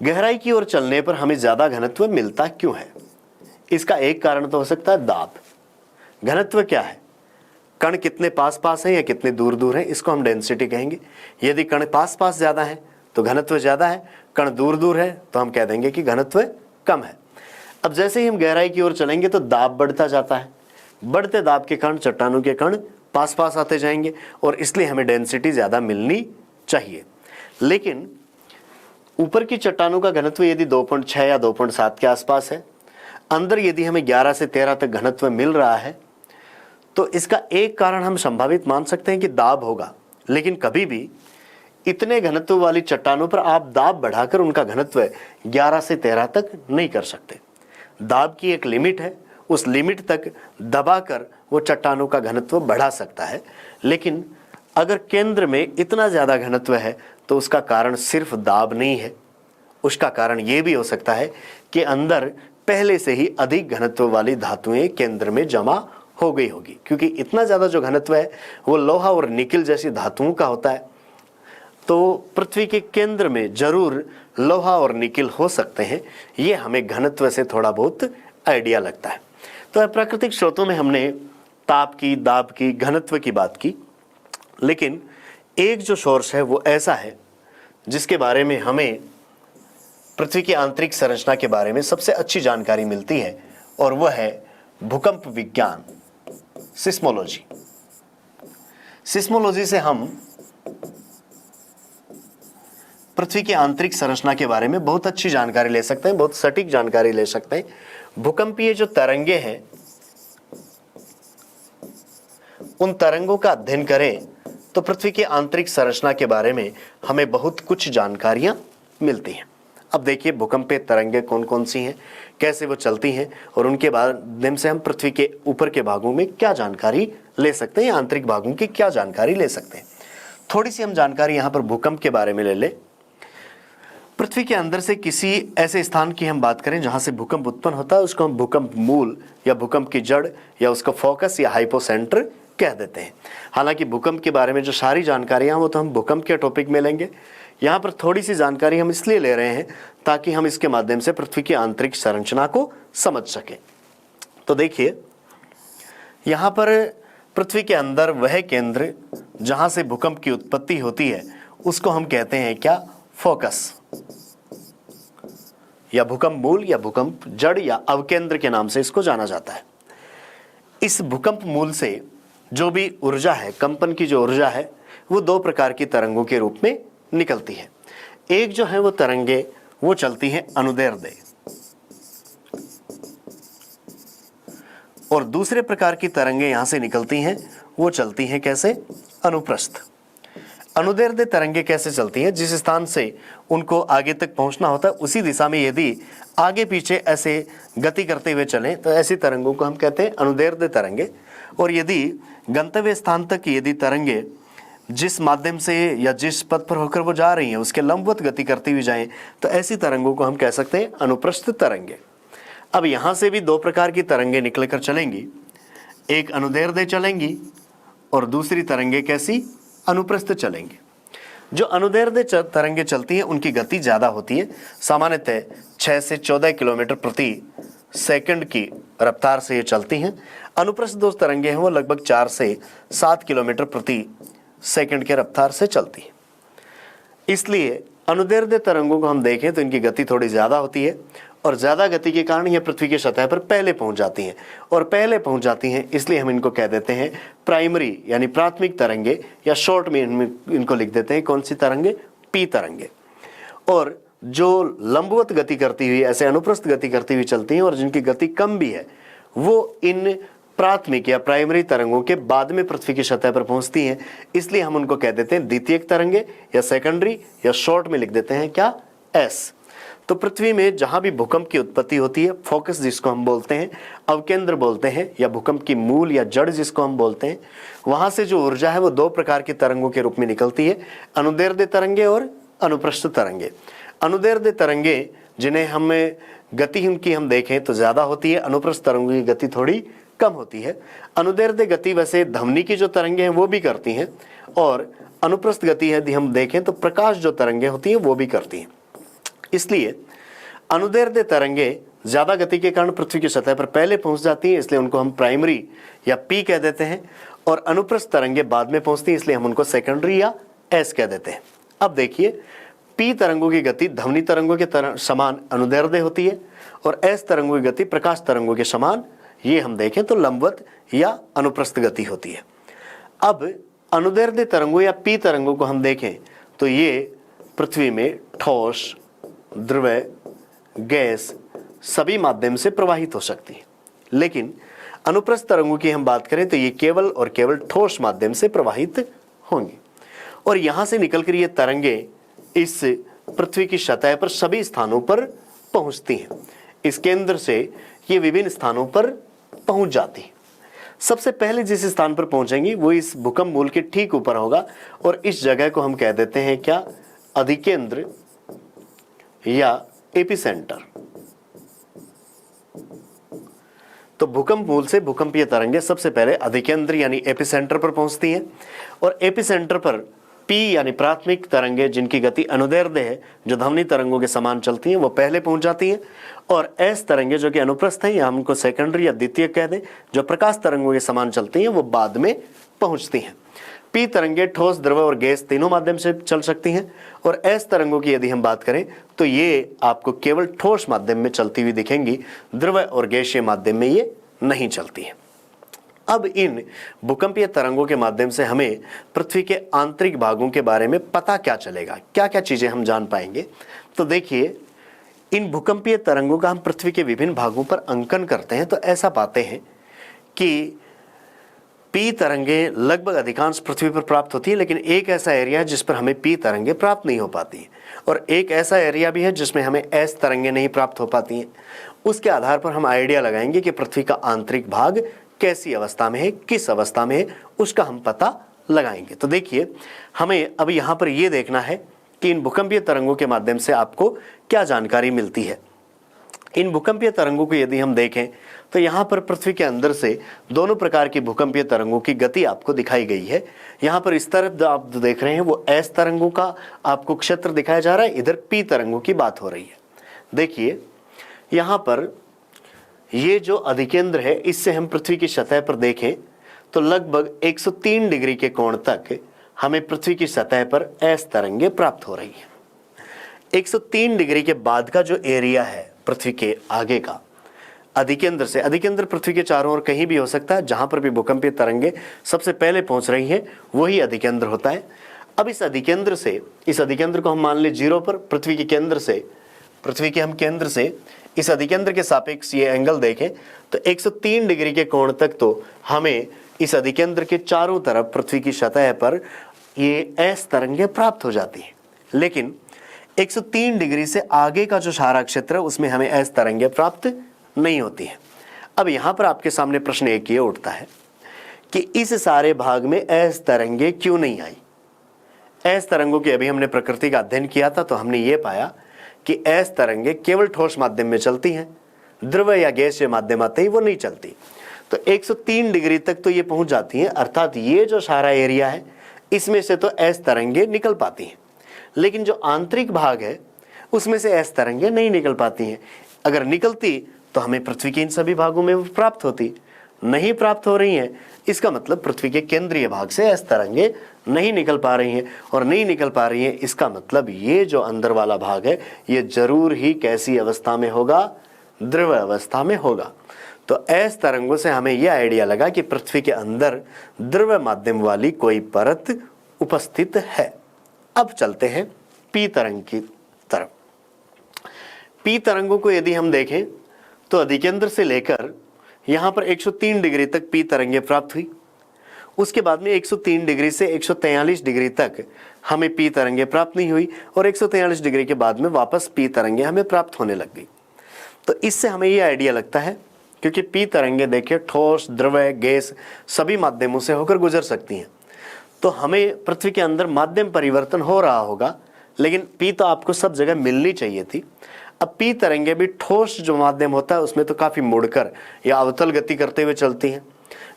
गहराई की ओर चलने पर हमें ज़्यादा घनत्व मिलता क्यों है? इसका एक कारण तो हो सकता है दाब। घनत्व क्या है? कण कितने पास पास हैं या कितने दूर दूर हैं, इसको हम डेंसिटी कहेंगे। यदि कण पास पास ज़्यादा है तो घनत्व ज़्यादा है, कण दूर दूर है तो हम कह देंगे कि घनत्व कम है। अब जैसे ही हम गहराई की ओर चलेंगे तो दाब बढ़ता जाता है, बढ़ते दाब के कारण चट्टानों के कण पास पास आते जाएंगे और इसलिए हमें डेंसिटी ज़्यादा मिलनी चाहिए। लेकिन ऊपर की चट्टानों का घनत्व यदि 2.6 या 2.7 के आसपास है, अंदर यदि हमें 11 से 13 तक घनत्व मिल रहा है, तो इसका एक कारण हम संभावित मान सकते हैं कि दाब होगा। लेकिन कभी भी इतने घनत्व वाली चट्टानों पर आप दाब बढ़ाकर उनका घनत्व 11 से 13 तक नहीं कर सकते। दाब की एक लिमिट है, उस लिमिट तक दबाकर वो चट्टानों का घनत्व बढ़ा सकता है। लेकिन अगर केंद्र में इतना ज़्यादा घनत्व है तो उसका कारण सिर्फ दाब नहीं है, उसका कारण ये भी हो सकता है कि अंदर पहले से ही अधिक घनत्व वाली धातुएं केंद्र में जमा हो गई होगी, क्योंकि इतना ज़्यादा जो घनत्व है वो लोहा और निकिल जैसी धातुओं का होता है। तो पृथ्वी के केंद्र में जरूर लोहा और निकिल हो सकते हैं, ये हमें घनत्व से थोड़ा बहुत आइडिया लगता है। तो प्राकृतिक स्रोतों में हमने ताप की, दाब की, घनत्व की बात की, लेकिन एक जो सोर्स है वो ऐसा है जिसके बारे में हमें पृथ्वी की आंतरिक संरचना के बारे में सबसे अच्छी जानकारी मिलती है, और वह है भूकंप विज्ञान, सिस्मोलॉजी। सिस्मोलॉजी से हम पृथ्वी की आंतरिक संरचना के बारे में बहुत अच्छी जानकारी ले सकते हैं, बहुत सटीक जानकारी ले सकते हैं। भूकंपीय जो तरंगे हैं उन तरंगों का अध्ययन करें तो पृथ्वी की आंतरिक संरचना के बारे में हमें बहुत कुछ जानकारियां मिलती हैं। अब देखिए भूकंपीय तरंगे कौन कौन सी हैं, कैसे वो चलती हैं, और उनके माध्यम से हम पृथ्वी के ऊपर के भागों में क्या जानकारी ले सकते हैं, आंतरिक भागों की क्या जानकारी ले सकते हैं। थोड़ी सी हम जानकारी यहाँ पर भूकंप के बारे में ले लें। पृथ्वी के अंदर से किसी ऐसे स्थान की हम बात करें जहाँ से भूकंप उत्पन्न होता है, उसको हम भूकंप मूल या भूकंप की जड़ या उसका फोकस या हाइपोसेंटर कह देते हैं। हालांकि भूकंप के बारे में जो सारी जानकारियाँ वो तो हम भूकंप के टॉपिक में लेंगे। यहाँ पर थोड़ी सी जानकारी हम इसलिए ले रहे हैं ताकि हम इसके माध्यम से पृथ्वी की आंतरिक संरचना को समझ सकें। तो देखिए यहाँ पर पृथ्वी के अंदर वह केंद्र जहाँ से भूकंप की उत्पत्ति होती है उसको हम कहते हैं क्या? फोकस, या भूकंप मूल या भूकंप जड़ या अवकेंद्र के नाम से इसको जाना जाता है। इस भूकंप मूल से जो भी ऊर्जा है, कंपन की जो ऊर्जा है, वो दो प्रकार की तरंगों के रूप में निकलती है। एक जो है वो तरंगे वो चलती हैं अनुदैर्ध्य, और दूसरे प्रकार की तरंगे यहां से निकलती हैं वो चलती हैं कैसे, अनुप्रस्थ। अनुदैर्ध्य तरंगे कैसे चलती हैं, जिस स्थान से उनको आगे तक पहुंचना होता है उसी दिशा में यदि आगे पीछे ऐसे गति करते हुए चलें तो ऐसी तरंगों को हम कहते हैं अनुदैर्ध्य तरंगे। और यदि गंतव्य स्थान तक यदि तरंगे जिस माध्यम से या जिस पथ पर होकर वो जा रही हैं उसके लंबवत गति करती हुई जाएं तो ऐसी तरंगों को हम कह सकते हैं अनुप्रस्थ तरंगे। अब यहाँ से भी दो प्रकार की तरंगे निकल कर चलेंगी, एक अनुदैर्ध्य चलेंगी और दूसरी तरंगे कैसी, अनुप्रस्थ चलेंगी। जो अनुदैर्ध्य तरंगे चलती हैं उनकी गति ज़्यादा होती है, सामान्यतः 6 से 14 किलोमीटर प्रति सेकंड की रफ्तार से ये चलती हैं। अनुप्रस्थ जो तरंगे हैं वो लगभग 4 से 7 किलोमीटर प्रति सेकंड के रफ्तार से चलती है। इसलिए अनुदैर्ध्य तरंगों को हम देखें तो इनकी गति थोड़ी ज़्यादा होती है और ज़्यादा गति के कारण ये पृथ्वी की सतह पर पहले पहुंच जाती हैं, और पहले पहुंच जाती हैं इसलिए हम इनको कह देते हैं प्राइमरी यानी प्राथमिक तरंगे, या शॉर्ट में इनको लिख देते हैं कौन सी तरंगे, पी तरंगे। और जो लंबवत गति करती हुई ऐसे अनुप्रस्थ गति करती हुई चलती हैं और जिनकी गति कम भी है वो इन प्राथमिक या प्राइमरी तरंगों के बाद में पृथ्वी की सतह पर पहुंचती हैं, इसलिए हम उनको कह देते हैं द्वितीयक तरंगे या सेकेंडरी, या शॉर्ट में लिख देते हैं क्या, एस। तो पृथ्वी में जहां भी भूकंप की उत्पत्ति होती है, फोकस जिसको हम बोलते हैं, अवकेंद्र बोलते हैं, या भूकंप की मूल या जड़ जिसको हम बोलते हैं, वहां से जो ऊर्जा है वो दो प्रकार की तरंगों के रूप में निकलती है, अनुदैर्ध्य तरंगे और अनुप्रस्थ तरंगे। अनुदैर्ध्य तरंगे जिन्हें हमें गति उनकी हम देखें तो ज्यादा होती है, अनुप्रस्थ तरंगों की गति थोड़ी कम होती है। अनुदैर्ध्य गति वैसे ध्वनि की जो तरंगे हैं वो भी करती हैं, और अनुप्रस्थ गति यदि हम देखें तो प्रकाश जो तरंगे होती हैं वो भी करती हैं। इसलिए अनुदैर्ध्य तरंगे ज्यादा गति के कारण पृथ्वी की सतह पर पहले पहुंच जाती हैं, इसलिए उनको हम प्राइमरी या पी कह देते हैं, और अनुप्रस्थ तरंगे बाद में पहुंचती हैं इसलिए हम उनको सेकेंडरी या एस कह देते हैं। अब देखिए, पी तरंगों की गति ध्वनि तरंगों के समान अनुदैर्ध्य होती है, और एस तरंगों की गति प्रकाश तरंगों के समान, ये हम देखें तो लंबवत या अनुप्रस्थ गति होती है। अब अनुदैर्ध्य तरंगों या पी तरंगों को हम देखें तो ये पृथ्वी में ठोस, द्रव्य, गैस सभी माध्यम से प्रवाहित हो सकती है, लेकिन अनुप्रस्थ तरंगों की हम बात करें तो ये केवल और केवल ठोस माध्यम से प्रवाहित होंगी, और यहां से निकलकर ये तरंगे इस पृथ्वी की सतह पर सभी स्थानों पर पहुंचती हैं। इस केंद्र से ये विभिन्न स्थानों पर पहुंच जाती है। सबसे पहले जिस स्थान पर पहुंचेंगी वो इस भूकंप मूल के ठीक ऊपर होगा, और इस जगह को हम कह देते हैं क्या, अधिकेंद्र या एपिसेंटर। तो भूकंप मूल से भूकंपीय तरंगे सबसे पहले अधिकेंद्र यानी एपिसेंटर पर पहुंचती हैं, और एपिसेंटर पर पी यानी प्राथमिक तरंगे जिनकी गति अनुदैर्ध्य है, जो ध्वनि तरंगों के समान चलती हैं, वो पहले पहुंच जाती हैं, और एस तरंगे जो कि अनुप्रस्थ हैं या हम उनको सेकेंडरी या द्वितीय कह दें, जो प्रकाश तरंगों के समान चलती हैं, वो बाद में पहुंचती हैं। पी तरंगे ठोस, द्रव्य और गैस तीनों माध्यम से चल सकती हैं, और एस तरंगों की यदि हम बात करें तो ये आपको केवल ठोस माध्यम में चलती हुई दिखेंगी, द्रव्य और गैसीय माध्यम में ये नहीं चलती है। अब इन भूकंपीय तरंगों के माध्यम से हमें पृथ्वी के आंतरिक भागों के बारे में पता क्या चलेगा, क्या क्या चीजें हम जान पाएंगे। तो देखिए, इन भूकंपीय तरंगों का हम पृथ्वी के विभिन्न भागों पर अंकन करते हैं तो ऐसा पाते हैं कि पी तरंगे लगभग अधिकांश पृथ्वी पर प्राप्त होती है, लेकिन एक ऐसा एरिया है जिस पर हमें पी तरंगे प्राप्त नहीं हो पाती हैं, और एक ऐसा एरिया भी है जिसमें हमें एस तरंगे नहीं प्राप्त हो पाती हैं। उसके आधार पर हम आइडिया लगाएंगे कि पृथ्वी का आंतरिक भाग कैसी अवस्था में है, किस अवस्था में है, उसका हम पता लगाएंगे। तो देखिए, हमें अब यहाँ पर यह देखना है कि इन भूकंपीय तरंगों के माध्यम से आपको क्या जानकारी मिलती है। इन भूकंपीय तरंगों को यदि हम देखें तो यहाँ पर पृथ्वी के अंदर से दोनों प्रकार की भूकंपीय तरंगों की गति आपको दिखाई गई है। यहाँ पर इस तरफ आप जो देख रहे हैं वो एस तरंगों का आपको क्षेत्र दिखाया जा रहा है, इधर पी तरंगों की बात हो रही है। देखिए, यहाँ पर ये जो अधिकेंद्र है, इससे हम पृथ्वी की सतह पर देखें तो लगभग 103 डिग्री के कोण तक हमें पृथ्वी की सतह पर एस तरंगे प्राप्त हो रही है। 103 डिग्री के बाद का जो एरिया है पृथ्वी के आगे का, अधिकेंद्र से, अधिकेंद्र पृथ्वी के चारों ओर कहीं भी हो सकता है, जहां पर भी भूकंपीय तरंगे सबसे पहले पहुंच रही हैं वही अधिकेंद्र होता है। अब इस अधिकेंद्र को हम मान लें 0 पर, पृथ्वी के केंद्र से इस अधिकेंद्र के सापेक्ष ये एंगल देखें तो 103 डिग्री के कोण तक तो हमें इस अधिकेंद्र के चारों तरफ पृथ्वी की सतह पर ये एस तरंगे प्राप्त हो जाती हैं। लेकिन 103 डिग्री से आगे का जो सारा क्षेत्र है उसमें हमें एस तरंगे प्राप्त नहीं होती हैं। अब यहां पर आपके सामने प्रश्न एक ये उठता है कि इस सारे भाग में एस तरंगे क्यों नहीं आई। एस तरंगों की अभी हमने प्रकृति का अध्ययन किया था तो हमने ये पाया कि एस तरंगे केवल ठोस माध्यम में चलती हैं, द्रव या गैसीय माध्यम आते ही वो नहीं चलती। तो 103 डिग्री तक तो ये पहुंच जाती हैं, अर्थात ये जो सारा एरिया है इसमें से तो एस तरंगे निकल पाती हैं, लेकिन जो आंतरिक भाग है उसमें से एस तरंगे नहीं निकल पाती हैं। अगर निकलती तो हमें पृथ्वी के इन सभी भागों में प्राप्त होती, नहीं प्राप्त हो रही हैं, इसका मतलब पृथ्वी के केंद्रीय भाग से एस तरंगे नहीं निकल पा रही हैं, और नहीं निकल पा रही हैं इसका मतलब ये जो अंदर वाला भाग है ये जरूर ही कैसी अवस्था में होगा, द्रव अवस्था में होगा। तो एस तरंगों से हमें यह आइडिया लगा कि पृथ्वी के अंदर द्रव माध्यम वाली कोई परत उपस्थित है। अब चलते हैं पी तरंग की तरफ। पी तरंगों को यदि हम देखें तो अधिकेंद्र से लेकर यहां पर 103 डिग्री तक पी तरंगे प्राप्त हुई। उसके बाद में 103 डिग्री से 143 डिग्री तक हमें पी तरंगे प्राप्त नहीं हुई, और 143 डिग्री के बाद में वापस पी तरंगे हमें प्राप्त होने लग गई। तो इससे हमें यह आइडिया लगता है, क्योंकि पी तरंगे देखिए ठोस, द्रव, गैस सभी माध्यमों से होकर गुजर सकती हैं, तो हमें पृथ्वी के अंदर माध्यम परिवर्तन हो रहा होगा, लेकिन पी तो आपको सब जगह मिलनी चाहिए थी। अब पी तरंगे भी ठोस जो माध्यम होता है उसमें तो काफ़ी मुड़कर या अवतल गति करते हुए चलती हैं,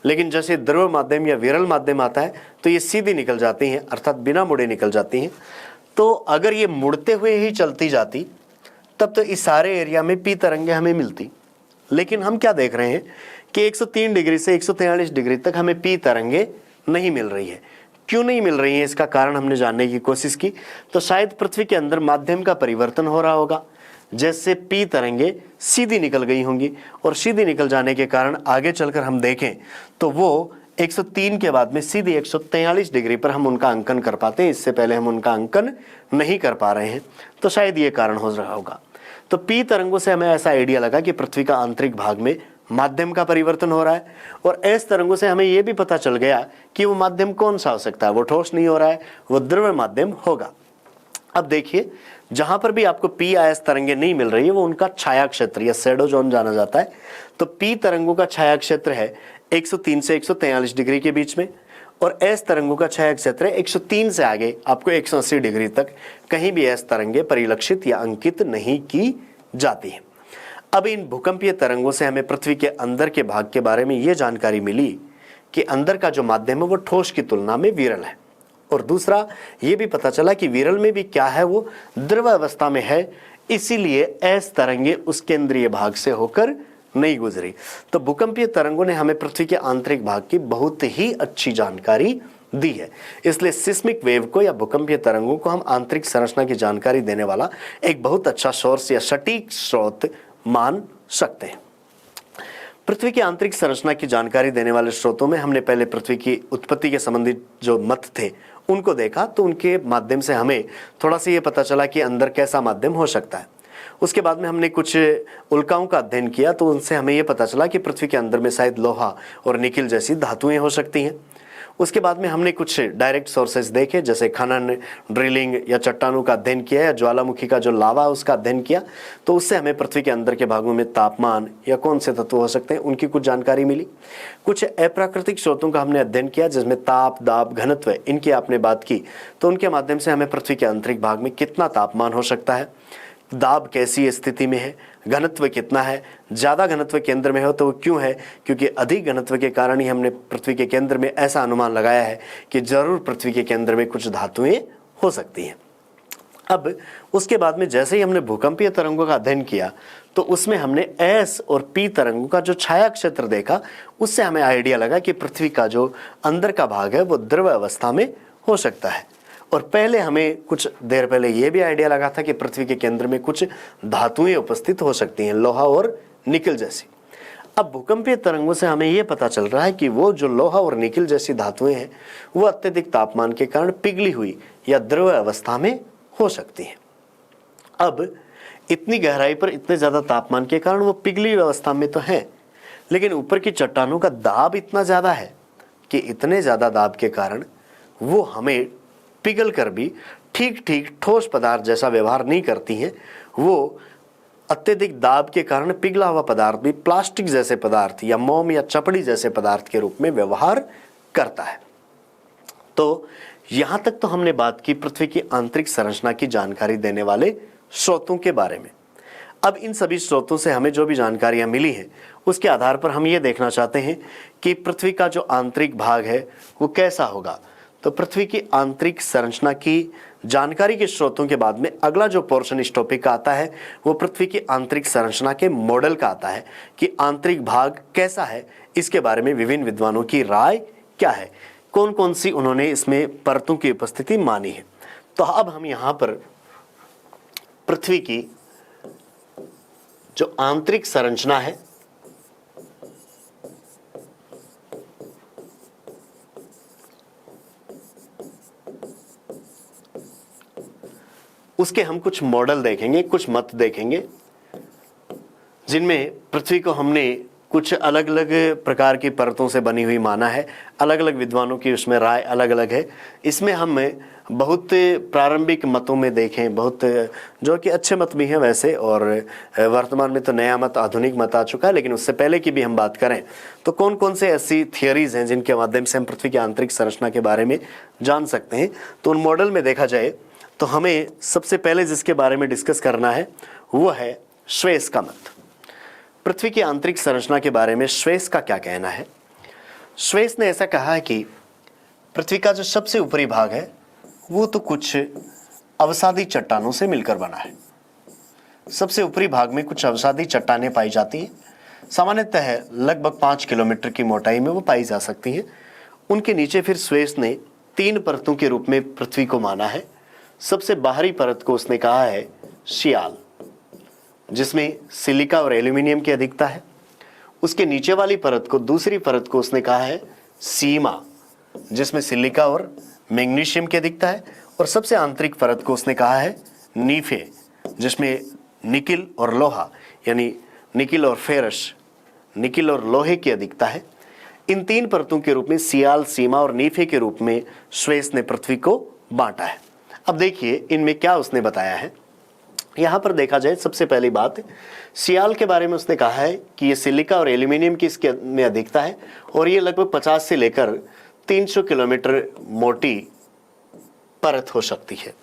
लेकिन जैसे द्रव माध्यम या विरल माध्यम आता है तो ये सीधी निकल जाती हैं, अर्थात बिना मुड़े निकल जाती हैं। तो अगर ये मुड़ते हुए ही चलती जाती तब तो इस सारे एरिया में पी तरंगे हमें मिलती, लेकिन हम क्या देख रहे हैं कि 103 डिग्री से 143 डिग्री तक हमें पी तरंगे नहीं मिल रही है। क्यों नहीं मिल रही है, इसका कारण हमने जानने की कोशिश की, तो शायद पृथ्वी के अंदर माध्यम का परिवर्तन हो रहा होगा, जैसे पी तरंगे सीधी निकल गई होंगी, और सीधी निकल जाने के कारण आगे चलकर हम देखें तो वो 103 के बाद में सीधी 143 डिग्री पर हम उनका अंकन कर पाते हैं, इससे पहले हम उनका अंकन नहीं कर पा रहे हैं, तो शायद ये कारण हो रहा होगा। तो पी तरंगों से हमें ऐसा आइडिया लगा कि पृथ्वी का आंतरिक भाग में माध्यम का परिवर्तन हो रहा है, और एस तरंगों से हमें यह भी पता चल गया कि वो माध्यम कौन सा हो सकता है, वो ठोस नहीं हो रहा है, वो द्रव माध्यम होगा। अब देखिए, जहां पर भी आपको पी या एस तरंगे नहीं मिल रही है वो उनका छाया क्षेत्र या शैडो जोन जाना जाता है। तो पी तरंगों का छाया क्षेत्र है 103 से 143 डिग्री के बीच में, और एस तरंगों का छाया क्षेत्र है 103 से आगे आपको 180 डिग्री तक कहीं भी एस तरंगे परिलक्षित या अंकित नहीं की जाती है। अब इन भूकंपीय तरंगों से हमें पृथ्वी के अंदर के भाग के बारे में यह जानकारी मिली कि अंदर का जो माध्यम है वो ठोस की तुलना में विरल है, और दूसरा ये भी पता चला कि विरल में भी क्या है, वो द्रव अवस्था में है, इसीलिए एस तरंगे उस केंद्रीय भाग से होकर नहीं गुजरी। तो भूकंपीय तरंगों ने हमें पृथ्वी के आंतरिक भाग की बहुत ही अच्छी जानकारी दी है, इसलिए सिस्मिक वेव को या भूकंपीय तरंगों को हम आंतरिक संरचना की जानकारी देने वाला एक बहुत अच्छा सोर्स या सटीक स्रोत मान सकते हैं। पृथ्वी की आंतरिक संरचना की जानकारी देने वाले स्रोतों में हमने पहले पृथ्वी की उत्पत्ति के संबंधित जो मत थे उनको देखा, तो उनके माध्यम से हमें थोड़ा सा ये पता चला कि अंदर कैसा माध्यम हो सकता है। उसके बाद में हमने कुछ उल्काओं का अध्ययन किया, तो उनसे हमें ये पता चला कि पृथ्वी के अंदर में शायद लोहा और निकिल जैसी धातुएं हो सकती हैं। उसके बाद में हमने कुछ डायरेक्ट सोर्सेज देखे, जैसे खनन, ड्रिलिंग या चट्टानों का अध्ययन किया या ज्वालामुखी का जो लावा उसका अध्ययन किया, तो उससे हमें पृथ्वी के अंदर के भागों में तापमान या कौन से तत्व हो सकते हैं उनकी कुछ जानकारी मिली। कुछ अप्राकृतिक स्रोतों का हमने अध्ययन किया, जिसमें ताप, दाब, घनत्व इनकी आपने बात की, तो उनके माध्यम से हमें पृथ्वी के आंतरिक भाग में कितना तापमान हो सकता है, दाब कैसी स्थिति में है, घनत्व कितना है, ज़्यादा घनत्व केंद्र में हो तो वो क्यों है, क्योंकि अधिक घनत्व के कारण ही हमने पृथ्वी के केंद्र में ऐसा अनुमान लगाया है कि जरूर पृथ्वी के केंद्र में कुछ धातुएं हो सकती हैं। अब उसके बाद में जैसे ही हमने भूकंपीय तरंगों का अध्ययन किया, तो उसमें हमने एस और पी तरंगों का जो छाया क्षेत्र देखा, उससे हमें आइडिया लगा कि पृथ्वी का जो अंदर का भाग है वो द्रव अवस्था में हो सकता है। और पहले हमें कुछ देर पहले यह भी आइडिया लगा था कि पृथ्वी के केंद्र में कुछ धातुएं उपस्थित हो सकती हैं, लोहा और निकल जैसी। अब भूकंपीय तरंगों से हमें यह पता चल रहा है कि वो जो लोहा और निकिल जैसी धातुएं हैं वो अत्यधिक तापमान के कारण पिघली हुई या द्रव अवस्था में हो सकती हैं। अब इतनी गहराई पर इतने ज्यादा तापमान के कारण वो पिघली हुई अवस्था में तो है, लेकिन ऊपर की चट्टानों का दाब इतना ज्यादा है कि इतने ज्यादा दाब के कारण वो हमें पिघल कर भी ठीक ठीक ठोस पदार्थ जैसा व्यवहार नहीं करती हैं। वो अत्यधिक दाब के कारण पिघला हुआ पदार्थ भी प्लास्टिक जैसे पदार्थ या मोम या चपड़ी जैसे पदार्थ के रूप में व्यवहार करता है। तो यहां तक तो हमने बात की पृथ्वी की आंतरिक संरचना की जानकारी देने वाले स्रोतों के बारे में। अब इन सभी स्रोतों से हमें जो भी जानकारियां मिली हैं उसके आधार पर हम ये देखना चाहते हैं कि पृथ्वी का जो आंतरिक भाग है वो कैसा होगा। तो पृथ्वी की आंतरिक संरचना की जानकारी के स्रोतों के बाद में अगला जो पोर्शन इस टॉपिक का आता है वो पृथ्वी की आंतरिक संरचना के मॉडल का आता है कि आंतरिक भाग कैसा है, इसके बारे में विभिन्न विद्वानों की राय क्या है, कौन कौन सी उन्होंने इसमें परतों की उपस्थिति मानी है। तो अब हम यहाँ पर पृथ्वी की जो आंतरिक संरचना है उसके हम कुछ मॉडल देखेंगे, कुछ मत देखेंगे, जिनमें पृथ्वी को हमने कुछ अलग अलग प्रकार की परतों से बनी हुई माना है। अलग अलग विद्वानों की उसमें राय अलग अलग है। इसमें हम बहुत प्रारंभिक मतों में देखें, बहुत जो कि अच्छे मत भी हैं वैसे, और वर्तमान में तो नया मत, आधुनिक मत आ चुका है, लेकिन उससे पहले की भी हम बात करें तो कौन कौन से ऐसी थियरीज हैं जिनके माध्यम से हम पृथ्वी की आंतरिक संरचना के बारे में जान सकते हैं। तो उन मॉडल में देखा जाए तो हमें सबसे पहले जिसके बारे में डिस्कस करना है वो है श्वेस का मत। पृथ्वी की आंतरिक संरचना के बारे में श्वेस का क्या कहना है। श्वेस ने ऐसा कहा है कि पृथ्वी का जो सबसे ऊपरी भाग है वो तो कुछ अवसादी चट्टानों से मिलकर बना है। सबसे ऊपरी भाग में कुछ अवसादी चट्टानें पाई जाती हैं, सामान्यतः लगभग 5 किलोमीटर की मोटाई में वो पाई जा सकती हैं। उनके नीचे फिर श्वेस ने 3 परतों के रूप में पृथ्वी को माना है। सबसे बाहरी परत को उसने कहा है शियाल, जिसमें सिलिका और एल्यूमिनियम की अधिकता है। उसके नीचे वाली परत को, दूसरी परत को उसने कहा है सीमा, जिसमें सिलिका और मैग्नीशियम की अधिकता है। और सबसे आंतरिक परत को उसने कहा है नीफे, जिसमें निकिल और लोहा यानी निकिल और फेरस, निकिल और लोहे की अधिकता है। इन 3 परतों के रूप में सियाल, सीमा और नीफे के रूप में श्वेस ने पृथ्वी को बांटा है। अब देखिए इनमें क्या उसने बताया है। यहां पर देखा जाए सबसे पहली बात, सियाल के बारे में उसने कहा है कि ये सिलिका और एल्यूमिनियम की इसके में अधिकता है और ये लगभग 50 से लेकर 300 किलोमीटर मोटी परत हो सकती है।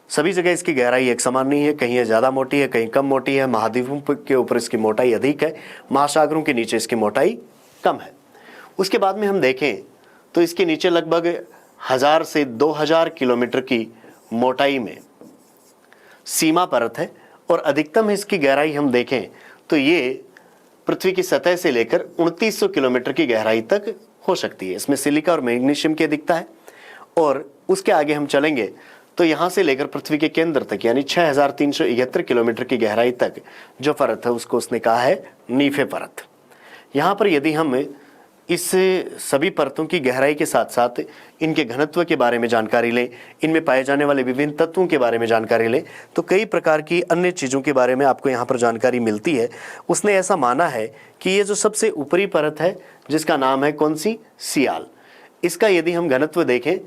सभी जगह इसकी गहराई एक समान नहीं है, कहीं ये ज्यादा मोटी है, कहीं कम मोटी है। महाद्वीपों के ऊपर इसकी मोटाई अधिक है, महासागरों के नीचे इसकी मोटाई कम है। उसके बाद में हम देखें तो इसके नीचे लगभग 1000 से 2000 किलोमीटर की मोटाई में सीमा परत है और अधिकतम इसकी गहराई हम देखें तो ये पृथ्वी की सतह से लेकर 2900 किलोमीटर की गहराई तक हो सकती है। इसमें सिलिका और मैग्नीशियम की अधिकता है। और उसके आगे हम चलेंगे तो यहां से लेकर पृथ्वी के केंद्र तक यानी 6371 किलोमीटर की गहराई तक जो परत है उसको उसने कहा है नीफे परत। यहां पर यदि हम इस सभी परतों की गहराई के साथ साथ इनके घनत्व के बारे में जानकारी लें, इनमें पाए जाने वाले विभिन्न तत्वों के बारे में जानकारी लें, तो कई प्रकार की अन्य चीज़ों के बारे में आपको यहाँ पर जानकारी मिलती है। उसने ऐसा माना है कि ये जो सबसे ऊपरी परत है जिसका नाम है कौन सी, सियाल, इसका यदि हम घनत्व देखें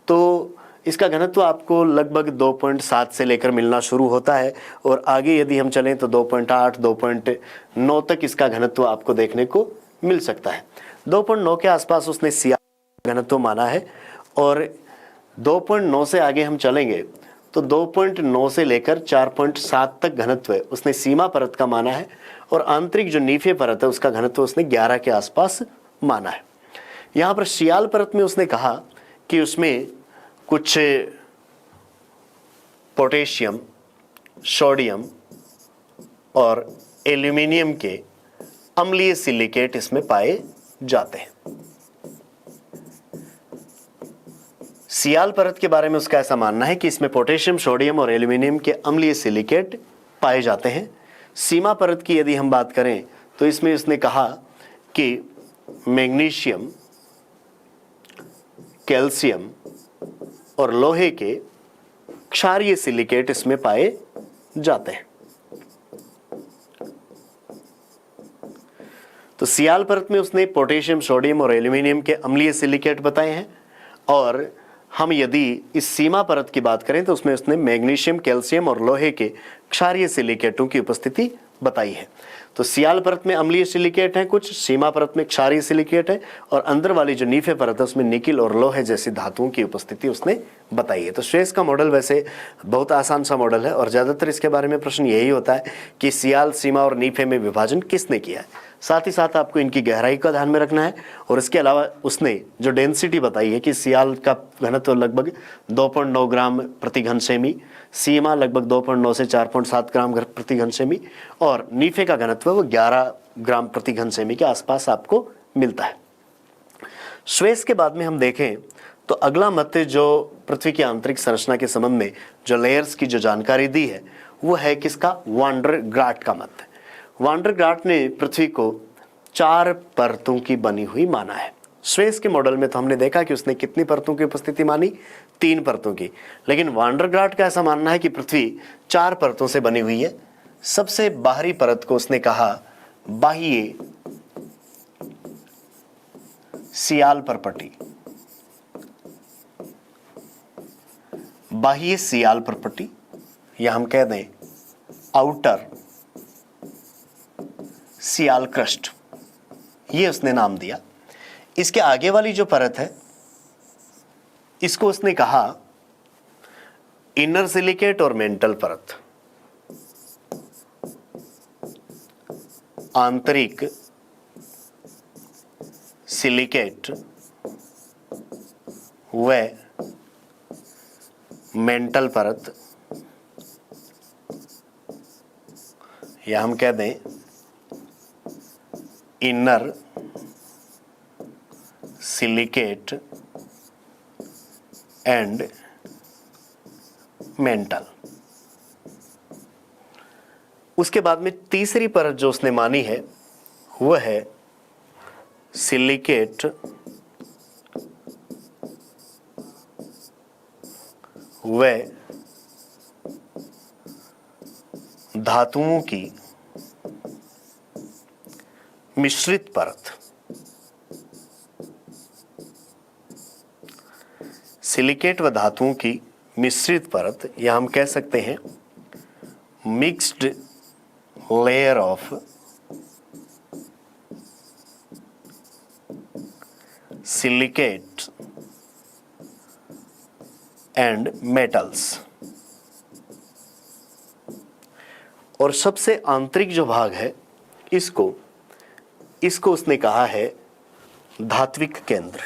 तो इसका घनत्व आपको लगभग 2.7 से लेकर मिलना शुरू होता है और आगे यदि हम चलें तो 2.8, 2.9 तक इसका घनत्व आपको देखने को मिल सकता है। 2.9 के आसपास उसने सियाल घनत्व माना है और 2.9 से आगे हम चलेंगे तो 2.9 से लेकर 4.7 तक घनत्व उसने सीमा परत का माना है और आंतरिक जो नीफे परत है उसका घनत्व उसने 11 के आसपास माना है। यहाँ पर सियाल परत में उसने कहा कि उसमें कुछ पोटेशियम, सोडियम और एल्यूमिनियम के अम्लीय सिलिकेट इसमें पाए जाते हैं। सियाल परत के बारे में उसका ऐसा मानना है कि इसमें पोटेशियम, सोडियम और एल्यूमिनियम के अम्लीय सिलिकेट पाए जाते हैं। सीमा परत की यदि हम बात करें तो इसमें उसने कहा कि मैग्नीशियम, कैल्शियम और लोहे के क्षारीय सिलिकेट इसमें पाए जाते हैं। तो सियाल परत में उसने पोटेशियम, सोडियम और एल्यूमिनियम के अम्लीय सिलिकेट बताए हैं। और हम यदि इस सीमा परत की बात करें तो उसमें उसने मैग्नीशियम, कैल्शियम और लोहे के क्षारीय सिलिकेटों की उपस्थिति बताई है। तो सियाल परत में अम्लीय सिलिकेट हैं कुछ, सीमा परत में क्षारीय सिलिकेट है, और अंदर वाली जो नीफे परत है उसमें निकिल और लोहे जैसी धातुओं की उपस्थिति उसने बताई है। तो श्वेस का मॉडल वैसे बहुत आसान सा मॉडल है, और ज़्यादातर इसके बारे में प्रश्न यही होता है कि सियाल, सीमा और नीफे में विभाजन किसने किया है। साथ ही साथ आपको इनकी गहराई का ध्यान में रखना है, और इसके अलावा उसने जो डेंसिटी बताई है कि सियाल का घनत्व लगभग 2.9 ग्राम प्रति घन सेमी, सीमा लगभग 2.9 से 4.7 ग्राम प्रति घन सेमी, और नीफे का घनत्व वो 11 ग्राम प्रति घन सेमी के आसपास आपको मिलता है। श्वेस के बाद में हम देखें तो अगला मत जो पृथ्वी की आंतरिक संरचना के संबंध में जो लेयर्स की जो जानकारी दी है वो है किसका, वांडर ग्राट का मत है। वांडर ग्राट ने पृथ्वी को 4 परतों की बनी हुई माना है। श्वेस के मॉडल में तो हमने देखा कि उसने कितनी परतों की उपस्थिति मानी, 3 परतों की, लेकिन वांडर ग्राट का ऐसा मानना है कि पृथ्वी 4 परतों से बनी हुई है। सबसे बाहरी परत को उसने कहा बाह्य सियाल परपटी, बाह्य सियाल परपटी, या हम कह दें आउटर सियाल क्रस्ट, ये उसने नाम दिया। इसके आगे वाली जो परत है इसको उसने कहा इनर सिलिकेट और मेंटल परत, आंतरिक सिलिकेट व मेंटल परत, या हम कह दें इनर सिलिकेट एंड मेंटल। उसके बाद में तीसरी परत जो उसने मानी है वह है सिलिकेट व धातुओं की मिश्रित परत। सिलिकेट व धातुओं की मिश्रित परत, या हम कह सकते हैं mixed layer of silicate and metals. और सबसे आंतरिक जो भाग है इसको उसने कहा है धात्विक केंद्र,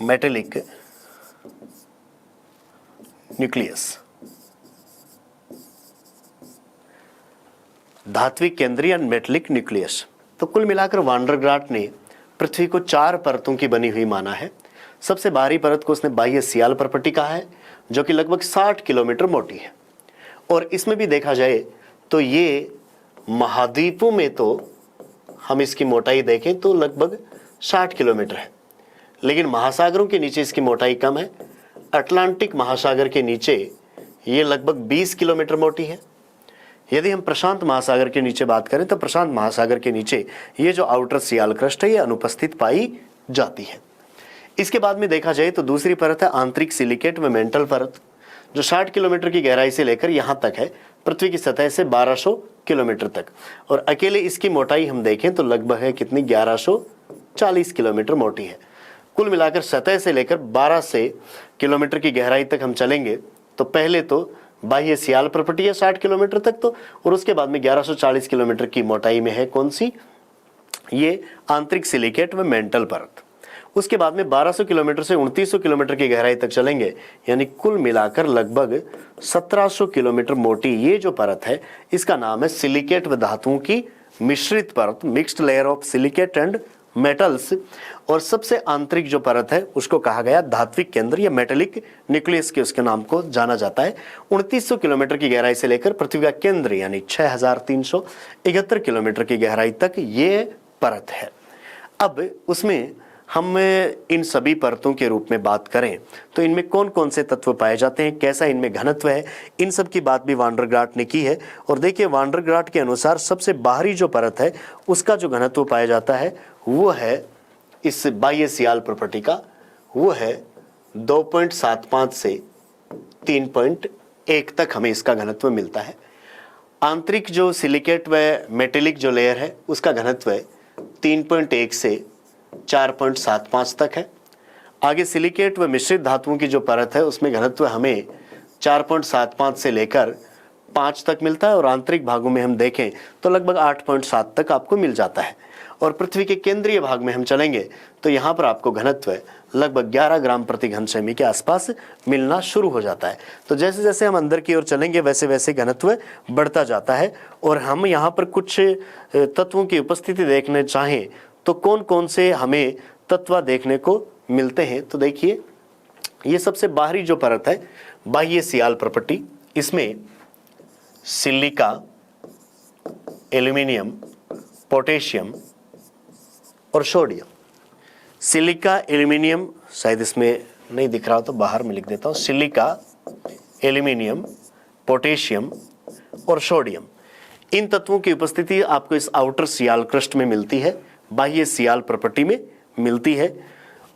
मेटेलिक न्यूक्लियस। धात्विक केंद्र या मेटेलिक न्यूक्लियस। तो कुल मिलाकर वांडर ग्राट ने पृथ्वी को 4 परतों की बनी हुई माना है। सबसे बाहरी परत को उसने बाह्य सियाल परपटी कहा है, जो कि लगभग 60 किलोमीटर मोटी है। और इसमें भी देखा जाए तो ये महाद्वीपों में तो हम इसकी मोटाई देखें तो लगभग 60 किलोमीटर है, लेकिन महासागरों के नीचे इसकी मोटाई कम है। अटलांटिक महासागर के नीचे ये लगभग 20 किलोमीटर मोटी है। यदि हम प्रशांत महासागर के नीचे बात करें तो प्रशांत महासागर के नीचे ये जो आउटर सियाल क्रस्ट है ये अनुपस्थित पाई जाती है। इसके बाद में देखा जाए तो दूसरी परत है आंतरिक सिलिकेट व मेंटल परत, जो 60 किलोमीटर की गहराई से लेकर यहाँ तक है, पृथ्वी की सतह से 1200 किलोमीटर तक। और अकेले इसकी मोटाई हम देखें तो लगभग है कितनी, 1140 किलोमीटर मोटी है। कुल मिलाकर सतह से लेकर 1200 किलोमीटर की गहराई तक हम चलेंगे तो पहले तो बाह्य सियाल परपटी है 60 किलोमीटर तक तो, और उसके बाद में 1140 किलोमीटर की मोटाई में है कौन सी, ये आंतरिक सिलिकेट व मेंटल परत। उसके बाद में 1200 किलोमीटर से 2900 किलोमीटर की गहराई तक चलेंगे, यानी कुल मिलाकर लगभग 1700 किलोमीटर मोटी ये जो परत है इसका नाम है सिलिकेट व धातुओं की मिश्रित परत, mixed layer of silicate and metals, और सबसे आंतरिक जो परत है उसको कहा गया धात्विक केंद्र या मेटेलिक न्यूक्लियस के उसके नाम को जाना जाता है। 2900 किलोमीटर की गहराई से लेकर पृथ्वी का केंद्र यानी 6371 किलोमीटर की गहराई तक ये परत है। अब उसमें हम इन सभी परतों के रूप में बात करें तो इनमें कौन कौन से तत्व पाए जाते हैं, कैसा इनमें घनत्व है, इन सब की बात भी वांडरग्राट ने की है। और देखिए वांडरग्राट के अनुसार सबसे बाहरी जो परत है उसका जो घनत्व पाया जाता है वो है इस बाह्य सियाल प्रॉपर्टी का, वो है 2.75 से 3.1 तक हमें इसका घनत्व मिलता है। आंतरिक जो सिलिकेट व मेटेलिक जो लेयर है उसका घनत्व 3.1 से 4.75 तक है। आगे सिलिकेट व मिश्रित धातुओं की जो परत है उसमें घनत्व हमें 4.75 से लेकर 5 तक मिलता है, और आंतरिक भागों में हम देखें तो लगभग 8.7 तक आपको मिल जाता है। और पृथ्वी के केंद्रीय भाग में हम चलेंगे तो यहाँ पर आपको घनत्व लगभग 11 ग्राम प्रति घन सेमी के आसपास मिलना शुरू हो जाता है। तो जैसे जैसे हम अंदर की ओर चलेंगे वैसे वैसे घनत्व बढ़ता जाता है। और हम यहाँ पर कुछ तत्वों की उपस्थिति देखने चाहें तो कौन कौन से हमें तत्व देखने को मिलते हैं, तो देखिए ये सबसे बाहरी जो परत है बाह्य सियाल प्रॉपर्टी, इसमें सिलिका, एल्यूमिनियम, पोटेशियम और सोडियम। सिलिका, एल्यूमिनियम, शायद इसमें नहीं दिख रहा हो तो बाहर में लिख देता हूँ, सिलिका, एल्यूमिनियम, पोटेशियम और सोडियम, इन तत्वों की उपस्थिति आपको इस आउटर सियाल क्रस्ट में मिलती है, बाह्य सियाल प्रॉपर्टी में मिलती है।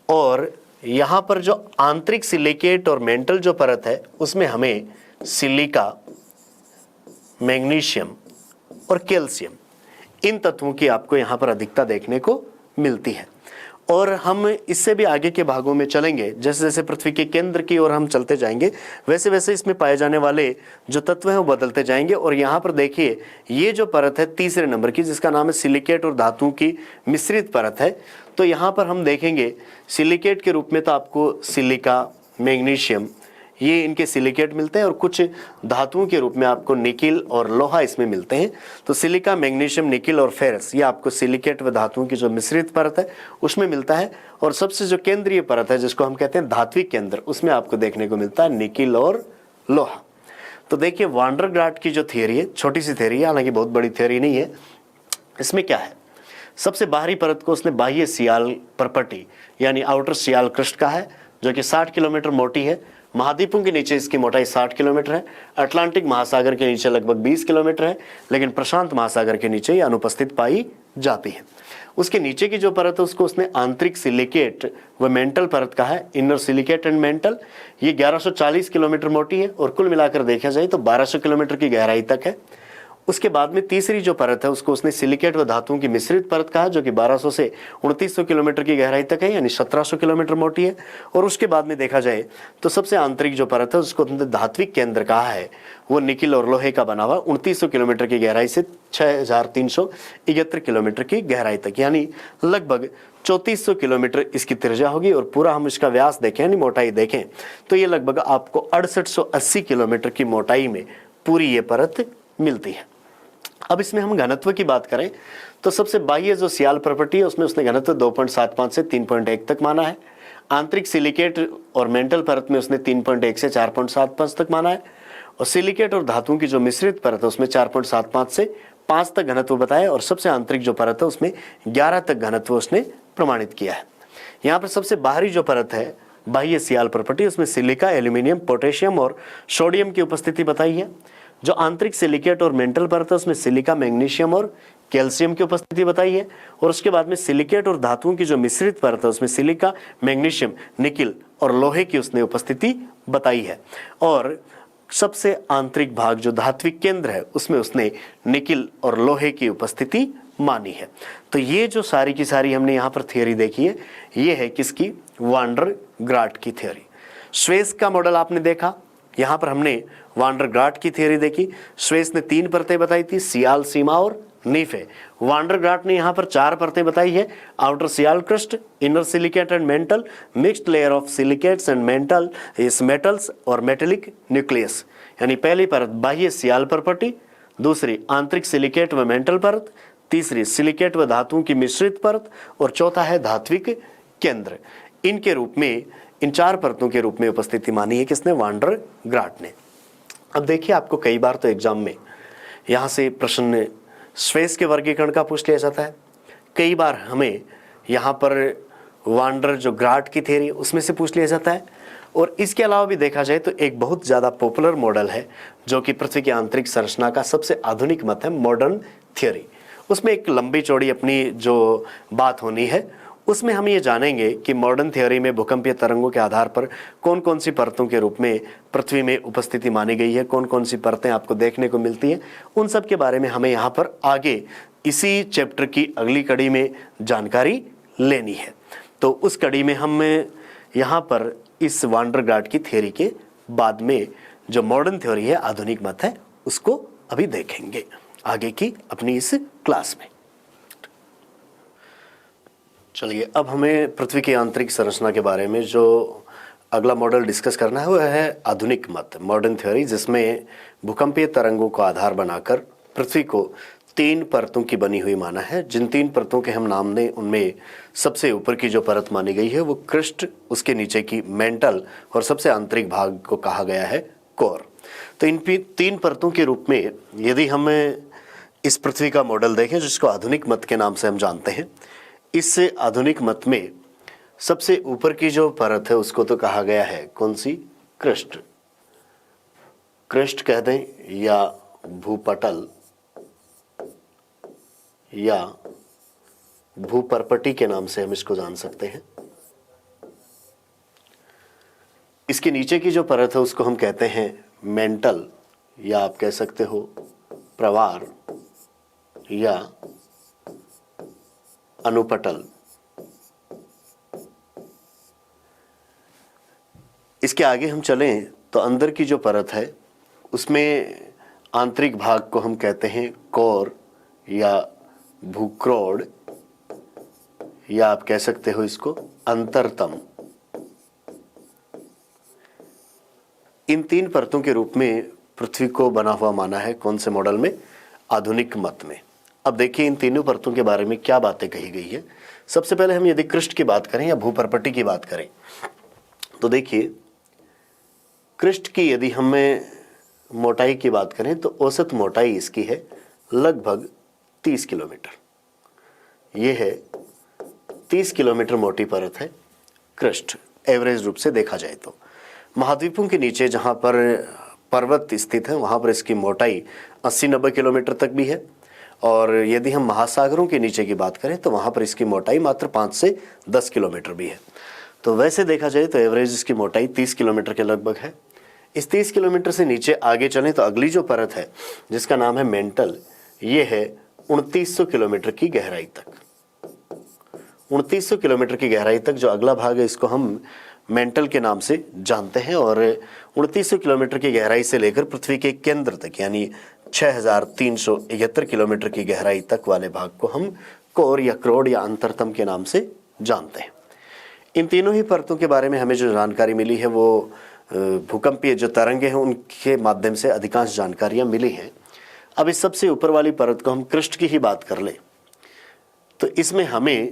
और यहाँ पर जो आंतरिक सिलिकेट और मेंटल जो परत है उसमें हमें सिलिका, मैग्नीशियम और कैल्शियम, इन तत्वों की आपको यहाँ पर अधिकता देखने को मिलती है। और हम इससे भी आगे के भागों में चलेंगे, जैसे जैसे पृथ्वी के केंद्र की ओर हम चलते जाएंगे वैसे वैसे इसमें पाए जाने वाले जो तत्व हैं वो बदलते जाएंगे। और यहाँ पर देखिए ये जो परत है तीसरे नंबर की, जिसका नाम है सिलिकेट और धातुओं की मिश्रित परत है, तो यहाँ पर हम देखेंगे सिलिकेट के रूप में तो आपको सिलिका, मैग्नीशियम, ये इनके सिलिकेट मिलते हैं, और कुछ धातुओं के रूप में आपको निकिल और लोहा इसमें मिलते हैं। तो सिलिका, मैग्नीशियम, निकिल और फेरस ये आपको सिलिकेट व धातुओं की जो मिश्रित परत है उसमें मिलता है। और सबसे जो केंद्रीय परत है जिसको हम कहते हैं धात्विक केंद्र, उसमें आपको देखने को मिलता है निकिल और लोहा। तो देखिए वांडरग्राट की जो थियरी है, छोटी सी थियरी है, हालांकि बहुत बड़ी थियरी नहीं है। इसमें क्या है, सबसे बाहरी परत को उसने बाह्य सियाल प्रॉपर्टी यानी आउटर सियाल क्रस्ट कहा है, जो कि 60 किलोमीटर मोटी है। महाद्वीपों के नीचे इसकी मोटाई 60 किलोमीटर है, अटलांटिक महासागर के नीचे लगभग 20 किलोमीटर है, लेकिन प्रशांत महासागर के नीचे ये अनुपस्थित पाई जाती है। उसके नीचे की जो परत है उसको उसने आंतरिक सिलिकेट व मेंटल परत कहा है, इनर सिलिकेट एंड मेंटल। ये 1140 किलोमीटर मोटी है और कुल मिलाकर देखा जाए तो 1200 किलोमीटर की गहराई तक है। उसके बाद में तीसरी जो परत है उसको उसने सिलिकेट व धातुओं की मिश्रित परत कहा, जो कि 1200 से 2900 किलोमीटर की गहराई तक है, यानी 1700 किलोमीटर मोटी है। और उसके बाद में देखा जाए तो सबसे आंतरिक जो परत है उसको उसने धात्विक केंद्र कहा है, वो निकिल और लोहे का बना हुआ 2900 किलोमीटर की गहराई से 6371 किलोमीटर की गहराई तक, यानी लगभग 3400 किलोमीटर इसकी त्रिज्या होगी। और पूरा हम इसका व्यास देखें यानी मोटाई देखें तो ये लगभग आपको 6880 किलोमीटर की मोटाई में पूरी ये परत मिलती है। अब इसमें हम घनत्व की बात करें तो सबसे बाह्य जो सियाल प्रॉपर्टी है उसमें उसने घनत्व 2.75 से 3.1 तक माना है। आंतरिक सिलिकेट और मेंटल परत में उसने 3.1 से 4.75 तक माना है। और सिलिकेट और धातुओं की जो मिश्रित परत है उसमें 4.75 से 5 तक घनत्व बताया। और सबसे आंतरिक जो परत है उसमें 11 तक घनत्व उसने प्रमाणित किया है। यहाँ पर सबसे बाहरी जो परत है बाह्य सियाल प्रॉपर्टी, उसमें सिलिका, एल्यूमिनियम, पोटेशियम और सोडियम की उपस्थिति बताई है। जो आंतरिक सिलिकेट और मेंटल परत है उसमें सिलिका, मैग्नीशियम और कैल्शियम की उपस्थिति बताई है। और उसके बाद में सिलिकेट और धातुओं की जो मिश्रित परत है उसमें सिलिका, मैग्नीशियम, निकिल और लोहे की उसने उपस्थिति बताई है। और सबसे आंतरिक भाग जो धात्विक केंद्र है उसमें उसने निकिल और लोहे की उपस्थिति मानी है। तो ये जो सारी की सारी हमने यहाँ पर थियरी देखी है, ये है किसकी, वांडरग्राट की थियरी। स्वेस का मॉडल आपने देखा, यहाँ पर हमने वांडरग्राट की थियरी देखी। स्वेस ने 3 परतें बताई थी, सियाल, सीमा और नीफे। वांडरग्राट ने यहाँ पर 4 परतें बताई है, outer sial crust, inner silicate and mantle, mixed layer of silicates and mantle is metals और मेटेलिक न्यूक्लियस। यानी पहली परत बाह्य सियाल प्रॉपर्टी, दूसरी आंतरिक सिलिकेट व मेंटल परत, तीसरी सिलिकेट व धातुओं की मिश्रित परत, और चौथा है धात्विक केंद्र। इनके रूप में, इन 4 परतों के रूप में उपस्थिति मानी है किसने? वान डर ग्राट ने। अब देखिए, आपको कई बार तो एग्जाम में यहाँ से प्रश्न स्पेस के वर्गीकरण का पूछ लिया जाता है, कई बार हमें यहाँ पर वान डर जो ग्राट की थ्योरी उसमें से पूछ लिया जाता है। और इसके अलावा भी देखा जाए तो एक बहुत ज़्यादा पॉपुलर मॉडल है जो कि पृथ्वी की आंतरिक संरचना का सबसे आधुनिक मत है, मॉडर्न थ्योरी। उसमें एक लंबी चौड़ी अपनी जो बात होनी है, उसमें हम ये जानेंगे कि मॉडर्न थ्योरी में भूकंपीय तरंगों के आधार पर कौन कौन सी परतों के रूप में पृथ्वी में उपस्थिति मानी गई है, कौन कौन सी परतें आपको देखने को मिलती हैं, उन सब के बारे में हमें यहाँ पर आगे इसी चैप्टर की अगली कड़ी में जानकारी लेनी है। तो उस कड़ी में हम यहाँ पर इस वान डर ग्राट की थ्योरी के बाद में जो मॉडर्न थ्योरी है, आधुनिक मत है, उसको अभी देखेंगे आगे की अपनी इस क्लास में। चलिए, अब हमें पृथ्वी की आंतरिक संरचना के बारे में जो अगला मॉडल डिस्कस करना है वो है आधुनिक मत, मॉडर्न थ्योरी, जिसमें भूकंपीय तरंगों को आधार बनाकर पृथ्वी को 3 परतों की बनी हुई माना है। जिन 3 परतों के हम नाम दें, उनमें सबसे ऊपर की जो परत मानी गई है वो क्रिस्ट, उसके नीचे की मेंटल, और सबसे आंतरिक भाग को कहा गया है कोर। तो इन 3 परतों के रूप में यदि हम इस पृथ्वी का मॉडल देखें, जिसको आधुनिक मत के नाम से हम जानते हैं, इस आधुनिक मत में सबसे ऊपर की जो परत है उसको तो कहा गया है कौन सी? क्रिस्ट। क्रिस्ट कह दें या भूपटल या भूपर्पटी के नाम से हम इसको जान सकते हैं। इसके नीचे की जो परत है उसको हम कहते हैं मेंटल, या आप कह सकते हो प्रवार या अनुपटल। इसके आगे हम चलें तो अंदर की जो परत है उसमें आंतरिक भाग को हम कहते हैं कोर या भूक्रोड, या आप कह सकते हो इसको अंतरतम। इन 3 परतों के रूप में पृथ्वी को बना हुआ माना है कौन से मॉडल में? आधुनिक मत में। अब देखिए, इन तीनों परतों के बारे में क्या बातें कही गई है। सबसे पहले हम यदि क्रिस्ट की बात करें या भूपर्पटी की बात करें तो देखिए, क्रिस्ट की यदि हमें मोटाई की बात करें तो औसत मोटाई इसकी है लगभग 30 किलोमीटर। ये है 30 किलोमीटर मोटी परत है क्रिस्ट, एवरेज रूप से देखा जाए तो। महाद्वीपों के नीचे जहाँ पर पर्वत स्थित है वहाँ पर इसकी मोटाई 80-90 किलोमीटर तक भी है, और यदि हम महासागरों के नीचे की बात करें तो वहाँ पर इसकी मोटाई मात्र 5 से 10 किलोमीटर भी है। तो वैसे देखा जाए तो एवरेज इसकी मोटाई 30 किलोमीटर के लगभग है। इस 30 किलोमीटर से नीचे आगे चलें तो अगली जो परत है जिसका नाम है मेंटल, ये है 2900 किलोमीटर की गहराई तक। 2900 किलोमीटर की गहराई तक जो अगला भाग है इसको हम मेंटल के नाम से जानते हैं, और 2900 किलोमीटर की गहराई से लेकर पृथ्वी के केंद्र तक यानी 6371 किलोमीटर की गहराई तक वाले भाग को हम कोर या क्रोड या अंतरतम के नाम से जानते हैं। इन तीनों ही परतों के बारे में हमें जो जानकारी मिली है वो भूकंपीय जो तरंगे हैं उनके माध्यम से अधिकांश जानकारियां मिली हैं। अब इस सबसे ऊपर वाली परत को हम क्रिस्ट की ही बात कर ले तो इसमें हमें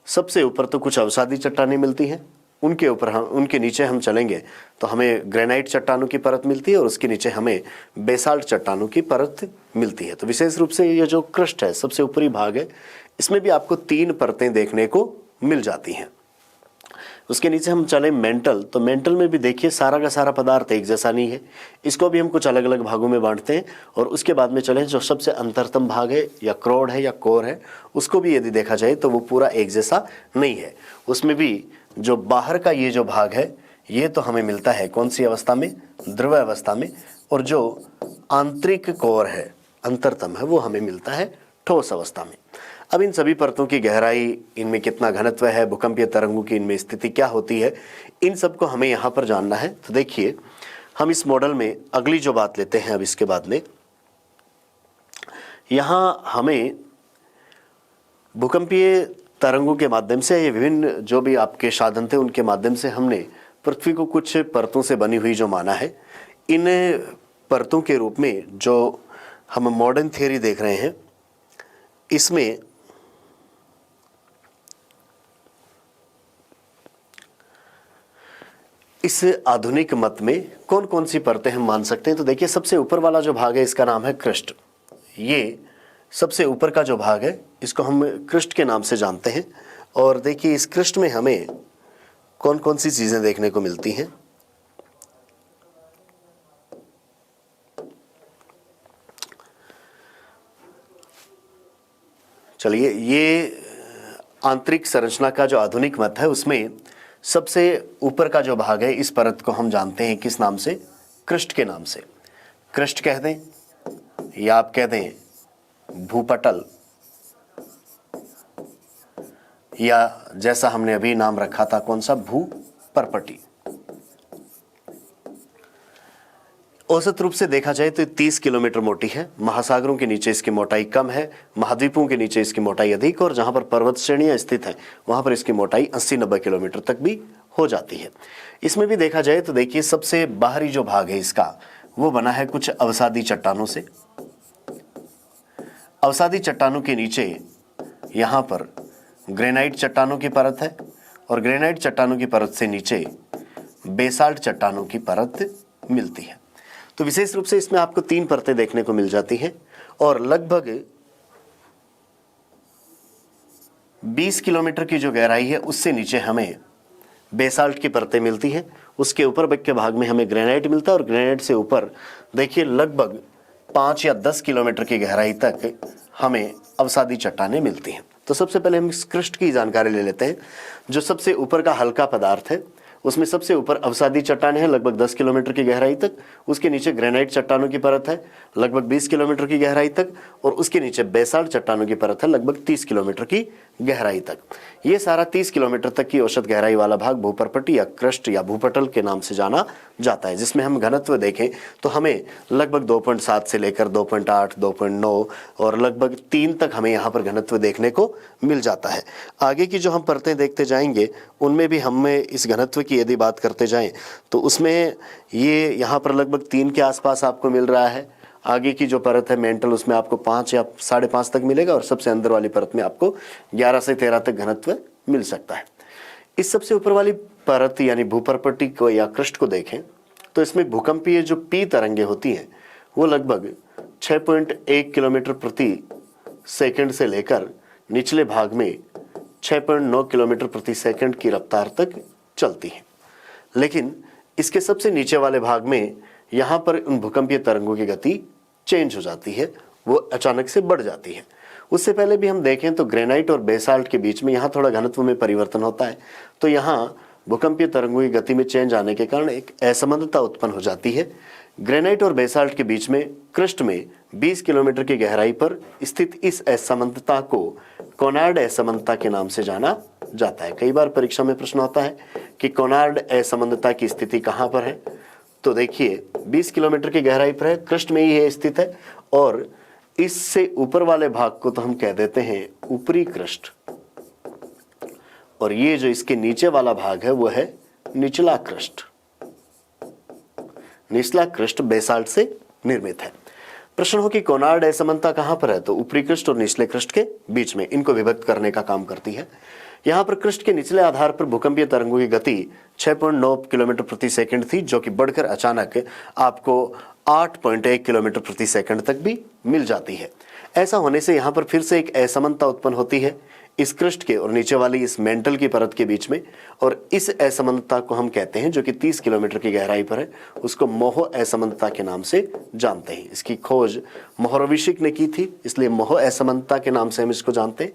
सबसे ऊपर तो कुछ अवसादी चट्टानें मिलती हैं, उनके ऊपर हम उनके नीचे हम चलेंगे तो हमें ग्रेनाइट चट्टानों की परत मिलती है, और उसके नीचे हमें बेसाल्ट चट्टानों की परत मिलती है। तो विशेष रूप से ये जो क्रिस्ट है सबसे ऊपरी भाग है, इसमें भी आपको 3 परतें देखने को मिल जाती हैं। उसके नीचे हम चले मेंटल, तो मेंटल में भी देखिए सारा का सारा पदार्थ एक जैसा नहीं है, इसको भी हम कुछ अलग अलग भागों में बांटते हैं। और उसके बाद में चले जो सबसे अंतरतम भाग है या क्रोड है या कोर है, उसको भी यदि देखा जाए तो वो पूरा एक जैसा नहीं है। उसमें भी जो बाहर का ये जो भाग है ये तो हमें मिलता है कौन सी अवस्था में? द्रव अवस्था में, और जो आंतरिक कोर है अंतरतम है वो हमें मिलता है ठोस अवस्था में। अब इन सभी परतों की गहराई, इनमें कितना घनत्व है, भूकंपीय तरंगों की इनमें स्थिति क्या होती है, इन सब को हमें यहाँ पर जानना है। तो देखिए, हम इस मॉडल में अगली जो बात लेते हैं अब इसके बाद में, यहाँ हमें भूकंपीय तरंगों के माध्यम से, ये विभिन्न जो भी आपके साधन थे उनके माध्यम से हमने पृथ्वी को कुछ परतों से बनी हुई जो माना है। इन परतों के रूप में जो हम मॉडर्न थियरी देख रहे हैं, इसमें इस आधुनिक मत में कौन कौन सी परतें हम मान सकते हैं? तो देखिए, सबसे ऊपर वाला जो भाग है इसका नाम है क्रिस्ट। ये सबसे ऊपर का जो भाग है इसको हम क्रिस्ट के नाम से जानते हैं। और देखिए, इस क्रिस्ट में हमें कौन कौन सी चीजें देखने को मिलती हैं। चलिए, ये आंतरिक संरचना का जो आधुनिक मत है उसमें सबसे ऊपर का जो भाग है इस परत को हम जानते हैं किस नाम से? क्रिस्ट के नाम से। क्रिस्ट कह दें या आप कह दें भूपटल, या जैसा हमने अभी नाम रखा था कौन सा? भूपर्पटी। औसत रूप से देखा जाए तो 30 किलोमीटर मोटी है। महासागरों के नीचे इसकी मोटाई कम है, महाद्वीपों के नीचे इसकी मोटाई अधिक, और जहां पर पर्वत श्रेणियां स्थित हैं वहां पर इसकी मोटाई 80-90 किलोमीटर तक भी हो जाती है। इसमें भी देखा जाए तो देखिए, सबसे बाहरी जो भाग है इसका वो बना है कुछ अवसादी चट्टानों से। अवसादी चट्टानों के नीचे यहां पर ग्रेनाइट चट्टानों की परत है, और ग्रेनाइट चट्टानों की परत से नीचे बेसाल्ट चट्टानों की परत मिलती है। तो विशेष रूप से इसमें आपको 3 परतें देखने को मिल जाती हैं, और लगभग 20 किलोमीटर की जो गहराई है उससे नीचे हमें बेसाल्ट की परतें मिलती हैं। उसके ऊपर के भाग में हमें ग्रेनाइट मिलता है, और ग्रेनाइट से ऊपर देखिए लगभग 5 या 10 किलोमीटर की गहराई तक हमें अवसादी चट्टानें मिलती हैं। तो सबसे पहले हम इस क्रिस्ट की जानकारी ले लेते हैं। जो सबसे ऊपर का हल्का पदार्थ है उसमें सबसे ऊपर अवसादी चट्टानें हैं लगभग 10 किलोमीटर की गहराई तक। उसके नीचे ग्रेनाइट चट्टानों की परत है लगभग 20 किलोमीटर की गहराई तक, और उसके नीचे बेसाल्ट चट्टानों की परत है लगभग 30 किलोमीटर की गहराई तक। ये सारा 30 किलोमीटर तक की औसत गहराई वाला भाग भूपर्पटी या क्रस्ट या भूपटल के नाम से जाना जाता है, जिसमें हम घनत्व देखें तो हमें लगभग 2.7 से लेकर 2.8, 2.9 और लगभग 3 तक हमें यहाँ पर घनत्व देखने को मिल जाता है। आगे की जो हम परतें देखते जाएंगे उनमें भी हमें इस घनत्व की यदि बात करते जाएं तो उसमें ये यहाँ पर लगभग 3 के आसपास आपको मिल रहा है। आगे की जो परत है मेंटल, उसमें आपको 5 या 5.5 तक मिलेगा, और सबसे अंदर वाली परत में आपको 11 से 13 तक घनत्व मिल सकता है। इस सबसे ऊपर वाली परत यानी भूपर्पटी को या क्रस्ट को देखें तो इसमें भूकंपीय जो पी तरंगे होती हैं वो लगभग 6.1 किलोमीटर प्रति सेकंड से लेकर निचले भाग में 6.9 किलोमीटर प्रति सेकंड की रफ्तार तक चलती है। लेकिन इसके सबसे नीचे वाले भाग में यहाँ पर उन भूकंपीय तरंगों की गति चेंज हो जाती है, वो अचानक से बढ़ जाती है। उससे पहले भी हम देखें तो ग्रेनाइट और बेसाल्ट के बीच में यहाँ थोड़ा घनत्व में परिवर्तन होता है, तो यहाँ भूकंपीय तरंगों की गति में चेंज आने के कारण एक असमानता उत्पन्न हो जाती है। ग्रेनाइट और बेसाल्ट के बीच में क्रस्ट में 20 किलोमीटर की गहराई पर स्थित इस असमानता को कोनार्ड असमानता के नाम से जाना जाता है। कई बार परीक्षा में प्रश्न होता है कि कोनार्ड असमानता की स्थिति कहाँ पर है, तो देखिए 20 किलोमीटर की गहराई पर है, क्रस्ट में ही है स्थित है, और इससे ऊपर वाले भाग को तो हम कह देते हैं ऊपरी क्रस्ट, और ये जो इसके नीचे वाला भाग है वो है निचला क्रस्ट। निचला क्रस्ट बेसाल्ट से निर्मित है। प्रश्न हो कि कोनार्ड असमानता कहां पर है, तो ऊपरी क्रस्ट और निचले क्रस्ट के बीच में, इनको विभक्त करने का काम करती है। यहां पर क्रस्ट के निचले आधार पर भूकंपीय तरंगों की गति 6.9 किलोमीटर प्रति सेकंड थी, जो कि बढ़कर अचानक आपको 8.1 किलोमीटर प्रति सेकंड तक भी मिल जाती है। ऐसा होने से यहां पर फिर से एक असमानता उत्पन्न होती है इस क्रस्ट के और नीचे वाली इस मेंटल की परत के बीच में, और इस असमानता को हम कहते हैं, जो कि 30 किलोमीटर की गहराई पर है, उसको मोह असमानता के नाम से जानते हैं। इसकी खोज मोहरोविशिक ने की थी, इसलिए मोह असमानता के नाम से हम इसको जानते हैं।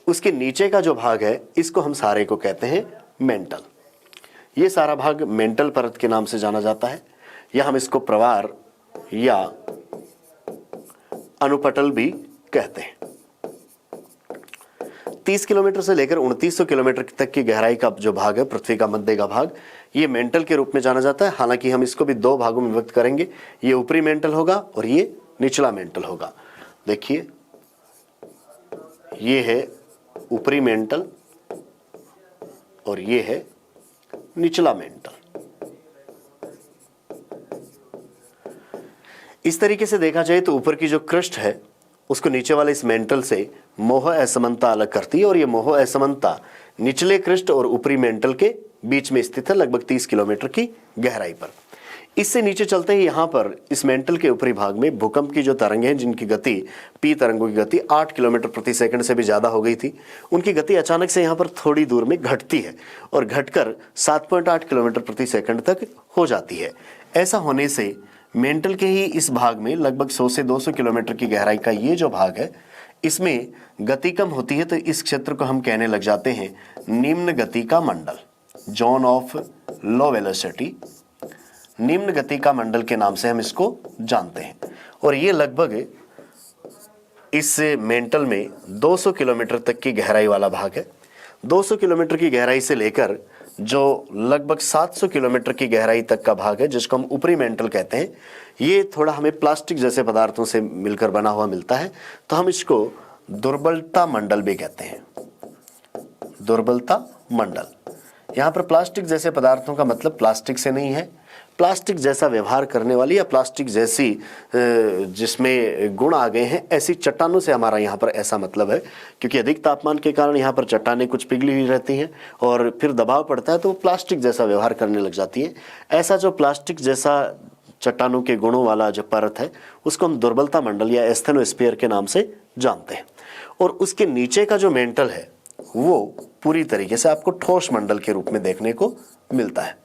उसके नीचे का जो भाग है इसको हम सारे को कहते हैं मेंटल। ये सारा भाग मेंटल परत के नाम से जाना जाता है, या हम इसको प्रवार या अनुपटल भी कहते हैं। 30 किलोमीटर से लेकर 2900 किलोमीटर तक की गहराई का जो भाग है, पृथ्वी का मध्य का भाग, ये मेंटल के रूप में जाना जाता है। हालांकि हम इसको भी 2 भागों में विभक्त करेंगे, ये ऊपरी मेंटल होगा और ये निचला मेंटल होगा। देखिए, ये है ऊपरी मेंटल और ये है निचला मेंटल। इस तरीके से देखा जाए तो ऊपर की जो क्रस्ट है उसको नीचे वाले इस मेंटल से मोह असमानता अलग करती है, और ये मोह असमानता निचले क्रिस्ट और ऊपरी मेंटल के बीच में स्थित है, लगभग 30 किलोमीटर की गहराई पर। इससे नीचे चलते ही यहाँ पर इस मेंटल के ऊपरी भाग में भूकंप की जो तरंगें हैं, जिनकी गति पी तरंगों की गति 8 किलोमीटर प्रति सेकंड से भी ज़्यादा हो गई थी, उनकी गति अचानक से यहाँ पर थोड़ी दूर में घटती है और घटकर 7.8 किलोमीटर प्रति सेकंड तक हो जाती है। ऐसा होने से मेंटल के ही इस भाग में लगभग 100 से 200 किलोमीटर की गहराई का ये जो भाग है, इसमें गति कम होती है, तो इस क्षेत्र को हम कहने लग जाते हैं निम्न गति का मंडल, जोन ऑफ लो वेलोसिटी, निम्न गति का मंडल के नाम से हम इसको जानते हैं। और ये लगभग इस मेंटल में 200 किलोमीटर तक की गहराई वाला भाग है। 200 किलोमीटर की गहराई से लेकर जो लगभग 700 किलोमीटर की गहराई तक का भाग है, जिसको हम ऊपरी मेंटल कहते हैं, ये थोड़ा हमें प्लास्टिक जैसे पदार्थों से मिलकर बना हुआ मिलता है, तो हम इसको दुर्बलता मंडल भी कहते हैं। दुर्बलता मंडल, यहाँ पर प्लास्टिक जैसे पदार्थों का मतलब प्लास्टिक से नहीं है, प्लास्टिक जैसा व्यवहार करने वाली या प्लास्टिक जैसी जिसमें गुण आ गए हैं, ऐसी चट्टानों से हमारा यहाँ पर ऐसा मतलब है, क्योंकि अधिक तापमान के कारण यहाँ पर चट्टानें कुछ पिघली हुई रहती हैं और फिर दबाव पड़ता है तो वो प्लास्टिक जैसा व्यवहार करने लग जाती है। ऐसा जो प्लास्टिक जैसा चट्टानों के गुणों वाला जो परत है, उसको हम दुर्बलता मंडल या एस्थेनोस्फीयर के नाम से जानते हैं। और उसके नीचे का जो मेंटल है वो पूरी तरीके से आपको ठोस मंडल के रूप में देखने को मिलता है।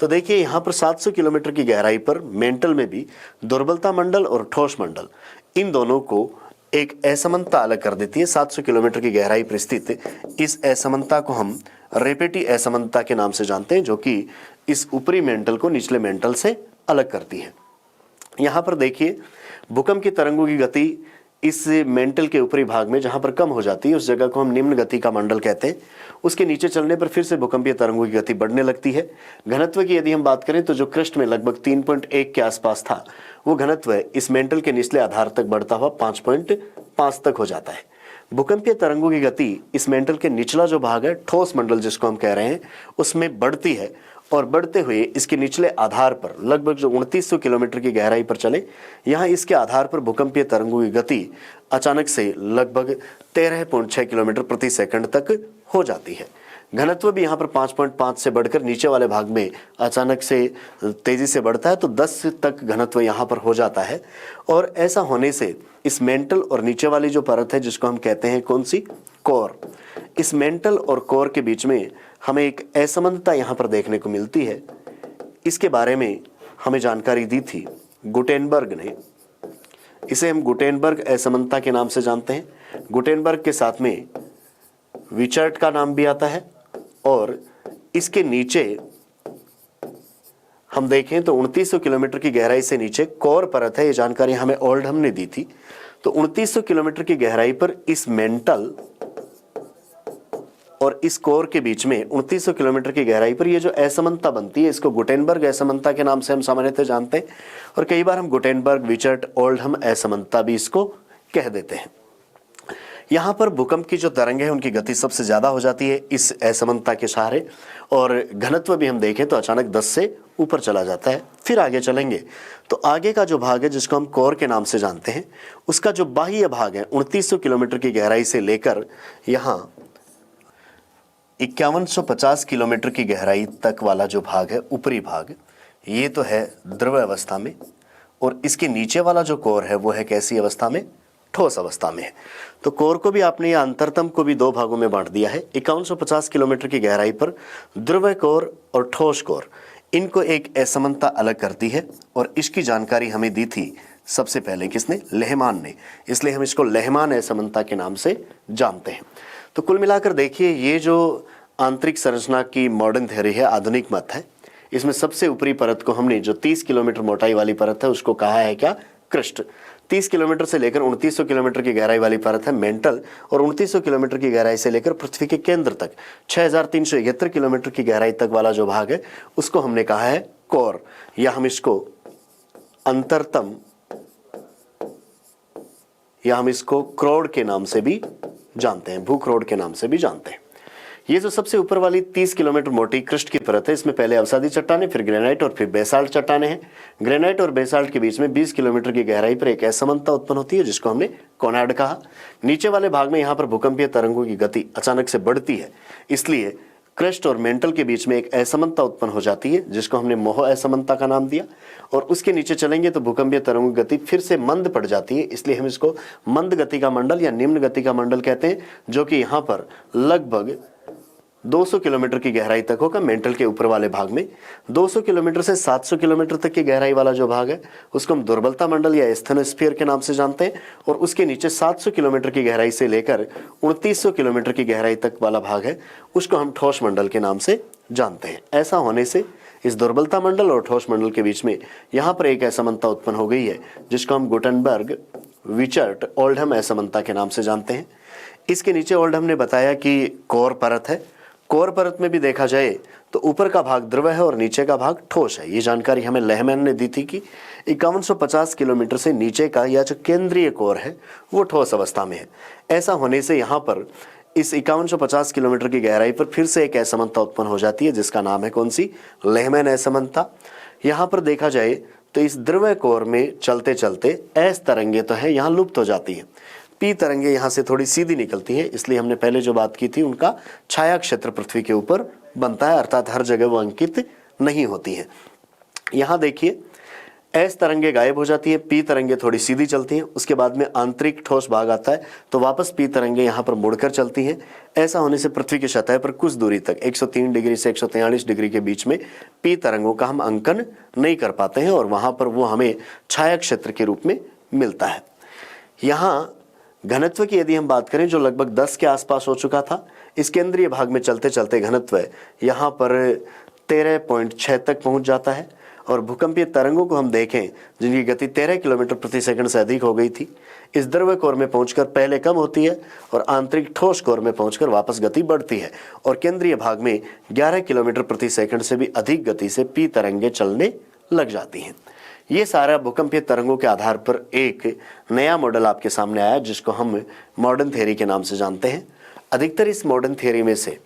तो देखिए यहाँ पर 700 किलोमीटर की गहराई पर मेंटल में भी दुर्बलता मंडल और ठोस मंडल, इन दोनों को एक असमानता अलग कर देती है। 700 किलोमीटर की गहराई पर स्थित इस असमानता को हम रेपेटी असमानता के नाम से जानते हैं, जो कि इस ऊपरी मेंटल को निचले मेंटल से अलग करती है। यहाँ पर देखिए भूकंप की तरंगों की गति इस मेंटल के ऊपरी भाग में जहाँ पर कम हो जाती है, उस जगह को हम निम्न गति का मंडल कहते हैं। उसके नीचे चलने पर फिर से भूकंपीय तरंगों की गति बढ़ने लगती है। घनत्व की यदि हम बात करें तो जो क्रिस्ट में लगभग 3.1 के आसपास था, वो घनत्व इस मेंटल के निचले आधार तक बढ़ता हुआ 5.5 तक हो जाता है। भूकंपीय तरंगों की गति इस मेंटल के निचला जो भाग है, ठोस मंडल जिसको हम कह रहे हैं, उसमें बढ़ती है और बढ़ते हुए इसके निचले आधार पर लगभग जो 2900 किलोमीटर की गहराई पर चले, यहाँ इसके आधार पर भूकंपीय तरंगों की गति अचानक से लगभग 13.6 किलोमीटर प्रति सेकंड तक हो जाती है। घनत्व भी यहाँ पर 5.5 से बढ़कर नीचे वाले भाग में अचानक से तेजी से बढ़ता है, तो 10 तक घनत्व यहाँ पर हो जाता है। और ऐसा होने से इस मेंटल और नीचे वाली जो परत है, जिसको हम कहते हैं कौन सी, कोर, इस मेंटल और कोर के बीच में हमें एक असमानता यहाँ पर देखने को मिलती है। इसके बारे में हमें जानकारी दी थी गुटेनबर्ग ने। इसे हम गुटेनबर्ग असमानता के नाम से जानते हैं। गुटेनबर्ग के साथ में विचर्ट का नाम भी आता है। और इसके नीचे हम देखें तो 2900 किलोमीटर की गहराई से नीचे कोर परत है। ये जानकारी हमें ओल्डहम ने दी थी। तो 2900 किलोमीटर की गहराई पर इस मेंटल और इस कोर के बीच में 2900 किलोमीटर की गहराई पर ये जो असमानता बनती है, इसको गुटेनबर्ग असमानता के नाम से हम सामान्यतः जानते हैं। और कई बार हम गुटेनबर्ग, विचर्ट, ओल्डहम असमानता भी इसको कह देते हैं। यहाँ पर भूकंप की जो तरंग है उनकी गति सबसे ज़्यादा हो जाती है इस असमानता के सहारे, और घनत्व भी हम देखें तो अचानक 10 से ऊपर चला जाता है। फिर आगे चलेंगे तो आगे का जो भाग है, जिसको हम कोर के नाम से जानते हैं, उसका जो बाह्य भाग है 2900 किलोमीटर की गहराई से लेकर यहाँ 5150 किलोमीटर की गहराई तक वाला जो भाग है, ऊपरी भाग, ये तो है द्रव अवस्था में। और इसके नीचे वाला जो कोर है वो है कैसी अवस्था में, ठोस अवस्था में है। तो कोर को भी आपने या अंतरतम को भी दो भागों में बांट दिया है। 5150 किलोमीटर की गहराई पर ध्रुव कोर और ठोस कोर, इनको एक असमानता अलग करती है। और इसकी जानकारी हमें दी थी सबसे पहले किसने, लेहमान ने। इसलिए हम इसको लेहमान असमानता के नाम से जानते हैं। तो कुल मिलाकर देखिए, ये जो आंतरिक संरचना की मॉडर्न थ्योरी है, आधुनिक मत है, इसमें सबसे ऊपरी परत को हमने जो 30 किलोमीटर मोटाई वाली परत है उसको कहा है क्या, क्रिस्ट। 30 किलोमीटर से लेकर 2900 किलोमीटर की गहराई वाली परत है मेंटल, और 2900 किलोमीटर की गहराई से लेकर पृथ्वी के केंद्र तक 6371 किलोमीटर की गहराई तक वाला जो भाग है उसको हमने कहा है कोर, या हम इसको अंतरतम, या हम इसको क्रोड के नाम से भी जानते हैं, भूक्रोड के नाम से भी जानते हैं। ये जो सबसे ऊपर वाली 30 किलोमीटर मोटी कृष्ट की परत है, इसमें पहले अवसादी चट्टानें, फिर ग्रेनाइट और फिर बेसाल्ट चट्टानें हैं। ग्रेनाइट और बेसाल्ट के बीच में 20 किलोमीटर की गहराई पर एक असमानता उत्पन्न होती है जिसको हमने कोनार्ड कहा। नीचे वाले भाग में यहाँ पर भूकंपीय तरंगों की गति अचानक से बढ़ती है, इसलिए क्रस्ट और मेंटल के बीच में एक असमानता उत्पन्न हो जाती है जिसको हमने मोह असमानता का नाम दिया। और उसके नीचे चलेंगे तो भूकंपीय तरंगों की गति फिर से मंद पड़ जाती है, इसलिए हम इसको मंद गति का मंडल या निम्न गति का मंडल कहते हैं, जो कि यहाँ पर लगभग 200 किलोमीटर की गहराई तक होगा। मेंटल के ऊपर वाले भाग में 200 किलोमीटर से 700 किलोमीटर तक की गहराई वाला जो भाग है उसको हम दुर्बलता मंडल या स्थेनोस्फीयर के नाम से जानते हैं। और उसके नीचे 700 किलोमीटर की गहराई से लेकर 2900 किलोमीटर की गहराई तक वाला भाग है उसको हम ठोस मंडल के नाम से जानते हैं। ऐसा होने से इस दुर्बलता मंडल और ठोस मंडल के बीच में यहाँ पर एक असमानता उत्पन्न हो गई है जिसको हम गुटेनबर्ग विचर्ट ओल्डहम असमानता के नाम से जानते हैं। इसके नीचे ओल्डहम ने बताया कि कोर परत है। कोर परत में भी देखा जाए तो ऊपर का भाग द्रव है और नीचे का भाग ठोस है। ये जानकारी हमें लेहमैन ने दी थी कि 5150 किलोमीटर से नीचे का या जो केंद्रीय कोर है वो ठोस अवस्था में है। ऐसा होने से यहाँ पर इस 5150 किलोमीटर की गहराई पर फिर से एक असमानता उत्पन्न हो जाती है जिसका नाम है कौन सी? लेहमैन असमानता। यहाँ पर देखा जाए तो इस द्रव्य कोर में चलते चलते एस तरंगे तो है यहाँ लुप्त हो जाती है, पी तरंगे यहाँ से थोड़ी सीधी निकलती है, इसलिए हमने पहले जो बात की थी उनका छाया क्षेत्र पृथ्वी के ऊपर बनता है, अर्थात हर जगह वो अंकित नहीं होती है। यहाँ देखिए एस तरंगे गायब हो जाती है, पी तरंगे थोड़ी सीधी चलती हैं, उसके बाद में आंतरिक ठोस भाग आता है तो वापस पी तरंगे यहाँ पर मुड़कर चलती हैं। ऐसा होने से पृथ्वी की सतह पर कुछ दूरी तक 103 डिग्री से 143 डिग्री के बीच में पी तरंगों का हम अंकन नहीं कर पाते हैं और वहाँ पर वो हमें छाया क्षेत्र के रूप में मिलता है। यहाँ घनत्व की यदि हम बात करें जो लगभग 10 के आसपास हो चुका था, इस केंद्रीय भाग में चलते चलते घनत्व यहाँ पर 13.6 तक पहुँच जाता है। और भूकंपीय तरंगों को हम देखें जिनकी गति 13 किलोमीटर प्रति सेकंड से अधिक हो गई थी, इस द्रव्य कोर में पहुंचकर पहले कम होती है और आंतरिक ठोस कोर में पहुंचकर वापस गति बढ़ती है और केंद्रीय भाग में 11 किलोमीटर प्रति सेकंड से भी अधिक गति से पी तरंगे चलने लग जाती हैं। ये सारा भूकंपीय तरंगों के आधार पर एक नया मॉडल आपके सामने आया जिसको हम मॉडर्न थ्योरी के नाम से जानते हैं। अधिकतर इस मॉडर्न थ्योरी में से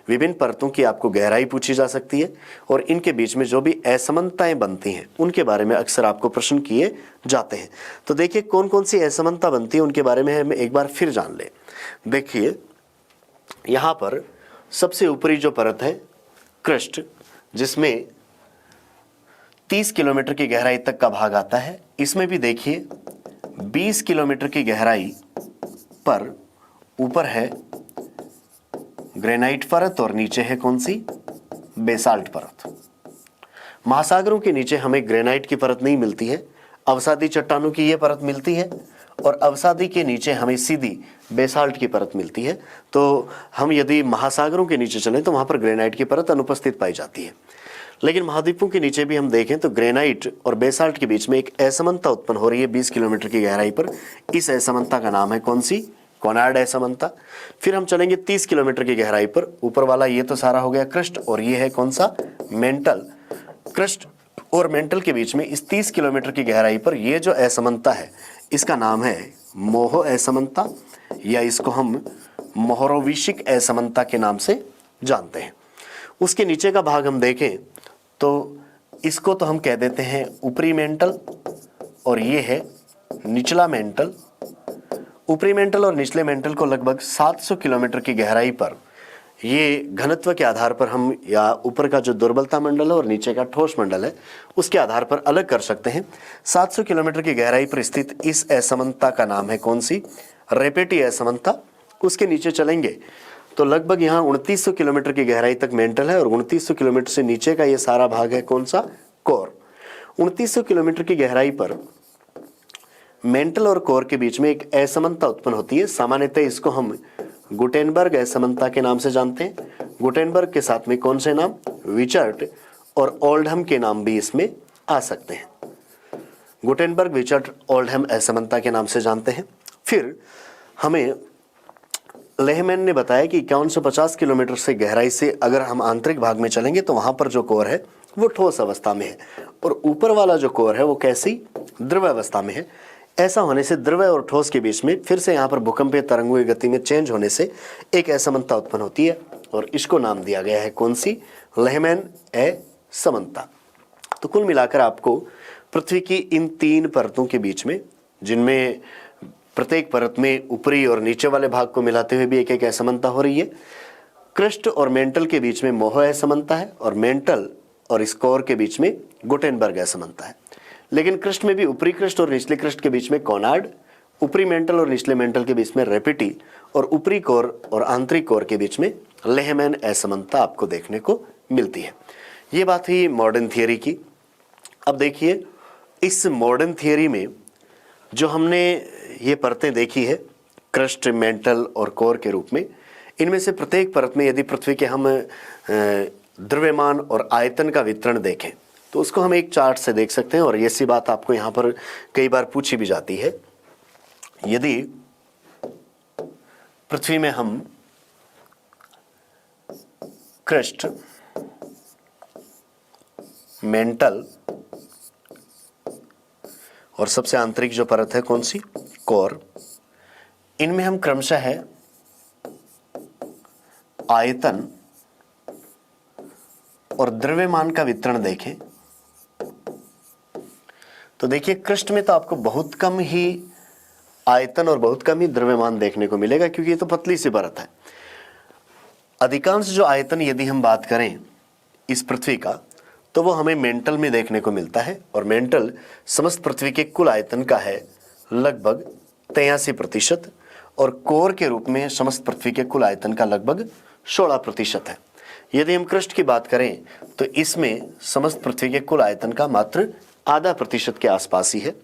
विभिन्न परतों की आपको गहराई पूछी जा सकती है और इनके बीच में जो भी असमानताएं बनती हैं उनके बारे में अक्सर आपको प्रश्न किए जाते हैं। तो देखिए कौन कौन सी असमानता बनती है उनके बारे में हम एक बार फिर जान लें। देखिए यहाँ पर सबसे ऊपरी जो परत है क्रस्ट, जिसमें 30 किलोमीटर की गहराई तक का भाग आता है, इसमें भी देखिए 20 किलोमीटर की गहराई पर ऊपर है ग्रेनाइट परत और नीचे है कौन सी? बेसाल्ट परत। महासागरों के नीचे हमें ग्रेनाइट की परत नहीं मिलती है, अवसादी चट्टानों की यह परत मिलती है और अवसादी के नीचे हमें सीधी बेसाल्ट की परत मिलती है। तो हम यदि महासागरों के नीचे चलें तो वहां पर ग्रेनाइट की परत अनुपस्थित पाई जाती है। लेकिन महाद्वीपों के नीचे भी हम देखें तो ग्रेनाइट और बेसाल्ट के बीच में एक असमानता उत्पन्न हो रही है 20 किलोमीटर की गहराई पर। इस असमानता का नाम है कौन सी? कोनार्ड असमानता। फिर हम चलेंगे 30 किलोमीटर की गहराई पर, ऊपर वाला ये तो सारा हो गया क्रस्ट और ये है कौन सा? मेंटल। क्रस्ट और मेंटल के बीच में इस 30 किलोमीटर की गहराई पर ये जो असमानता है इसका नाम है मोह असमानता या इसको हम मोहरोविशिक असमानता के नाम से जानते हैं। उसके नीचे का भाग हम देखें तो इसको तो हम कह देते हैं ऊपरी मेंटल और ये है निचला मेंटल। ऊपरी मेंटल और निचले मेंटल को लगभग 700 किलोमीटर की गहराई पर ये घनत्व के आधार पर हम या ऊपर का जो दुर्बलता मंडल है और नीचे का ठोस मंडल है उसके आधार पर अलग कर सकते हैं। 700 किलोमीटर की गहराई पर स्थित इस असमानता का नाम है कौन सी? रेपेटी असमानता। उसके नीचे चलेंगे तो लगभग यहाँ 2900 किलोमीटर की गहराई तक मेंटल है और 2900 किलोमीटर से नीचे का ये सारा भाग है कौन सा? कोर। 2900 किलोमीटर की गहराई पर मेंटल और कोर के बीच में एक असमानता उत्पन्न होती है। सामान्यतः इसको हम गुटेनबर्ग असमानता के नाम से जानते हैं। गुटेनबर्ग के साथ में कौन से नाम? विचर्ट और ओल्डहम के नाम भी इसमें आ सकते हैं। गुटेनबर्ग, विचर्ट, ओल्डहम असमानता के नाम से जानते हैं। फिर हमें लेहमैन ने बताया कि 5150 किलोमीटर से गहराई से अगर हम आंतरिक भाग में चलेंगे तो वहां पर जो कोर है वो ठोस अवस्था में है और ऊपर वाला जो कोर है वो कैसी? द्रव अवस्था में है। ऐसा होने से द्रव्य और ठोस के बीच में फिर से यहाँ पर भूकंपीय तरंगों की गति में चेंज होने से एक असमानता उत्पन्न होती है और इसको नाम दिया गया है कौन सी, लहमैन ए समंता। तो कुल मिलाकर आपको पृथ्वी की इन 3 परतों के बीच में, जिनमें प्रत्येक परत में ऊपरी और नीचे वाले भाग को मिलाते हुए भी एक एक असमानता हो रही है, क्रस्ट और मेंटल के बीच में मोह असमानता है और मेंटल और इस कोर के बीच में गुटेनबर्ग असमानता है। लेकिन क्रस्ट में भी ऊपरी क्रस्ट और निचले क्रस्ट के बीच में कॉनार्ड, ऊपरी मेंटल और निचले मेंटल के बीच में रेपिटी और ऊपरी कोर और आंतरिक कोर के बीच में लेहमैन असमानता आपको देखने को मिलती है। ये बात हुई मॉडर्न थियरी की। अब देखिए, इस मॉडर्न थियरी में जो हमने ये परतें देखी है क्रस्ट, मेंटल और कोर के रूप में, इनमें से प्रत्येक परत में यदि पृथ्वी के हम द्रव्यमान और आयतन का वितरण देखें तो उसको हम एक चार्ट से देख सकते हैं। और ऐसी बात आपको यहाँ पर कई बार पूछी भी जाती है, यदि पृथ्वी में हम क्रस्ट, मेंटल और सबसे आंतरिक जो परत है कौन सी, कोर, इनमें हम क्रमशः है आयतन और द्रव्यमान का वितरण देखें तो देखिए, क्रस्ट में तो आपको बहुत कम ही आयतन और बहुत कम ही द्रव्यमान देखने को मिलेगा, क्योंकि ये तो पतली सी परत है। अधिकांश जो आयतन यदि हम बात करें इस पृथ्वी का, तो वो हमें मेंटल में देखने को मिलता है, और मेंटल समस्त पृथ्वी के कुल आयतन का है लगभग 83%, और कोर के रूप में समस्त पृथ्वी के कुल आयतन का लगभग 16% है। यदि हम क्रस्ट की बात करें तो इसमें समस्त पृथ्वी के कुल आयतन का मात्र आधा प्रतिशत के आसपास ही है।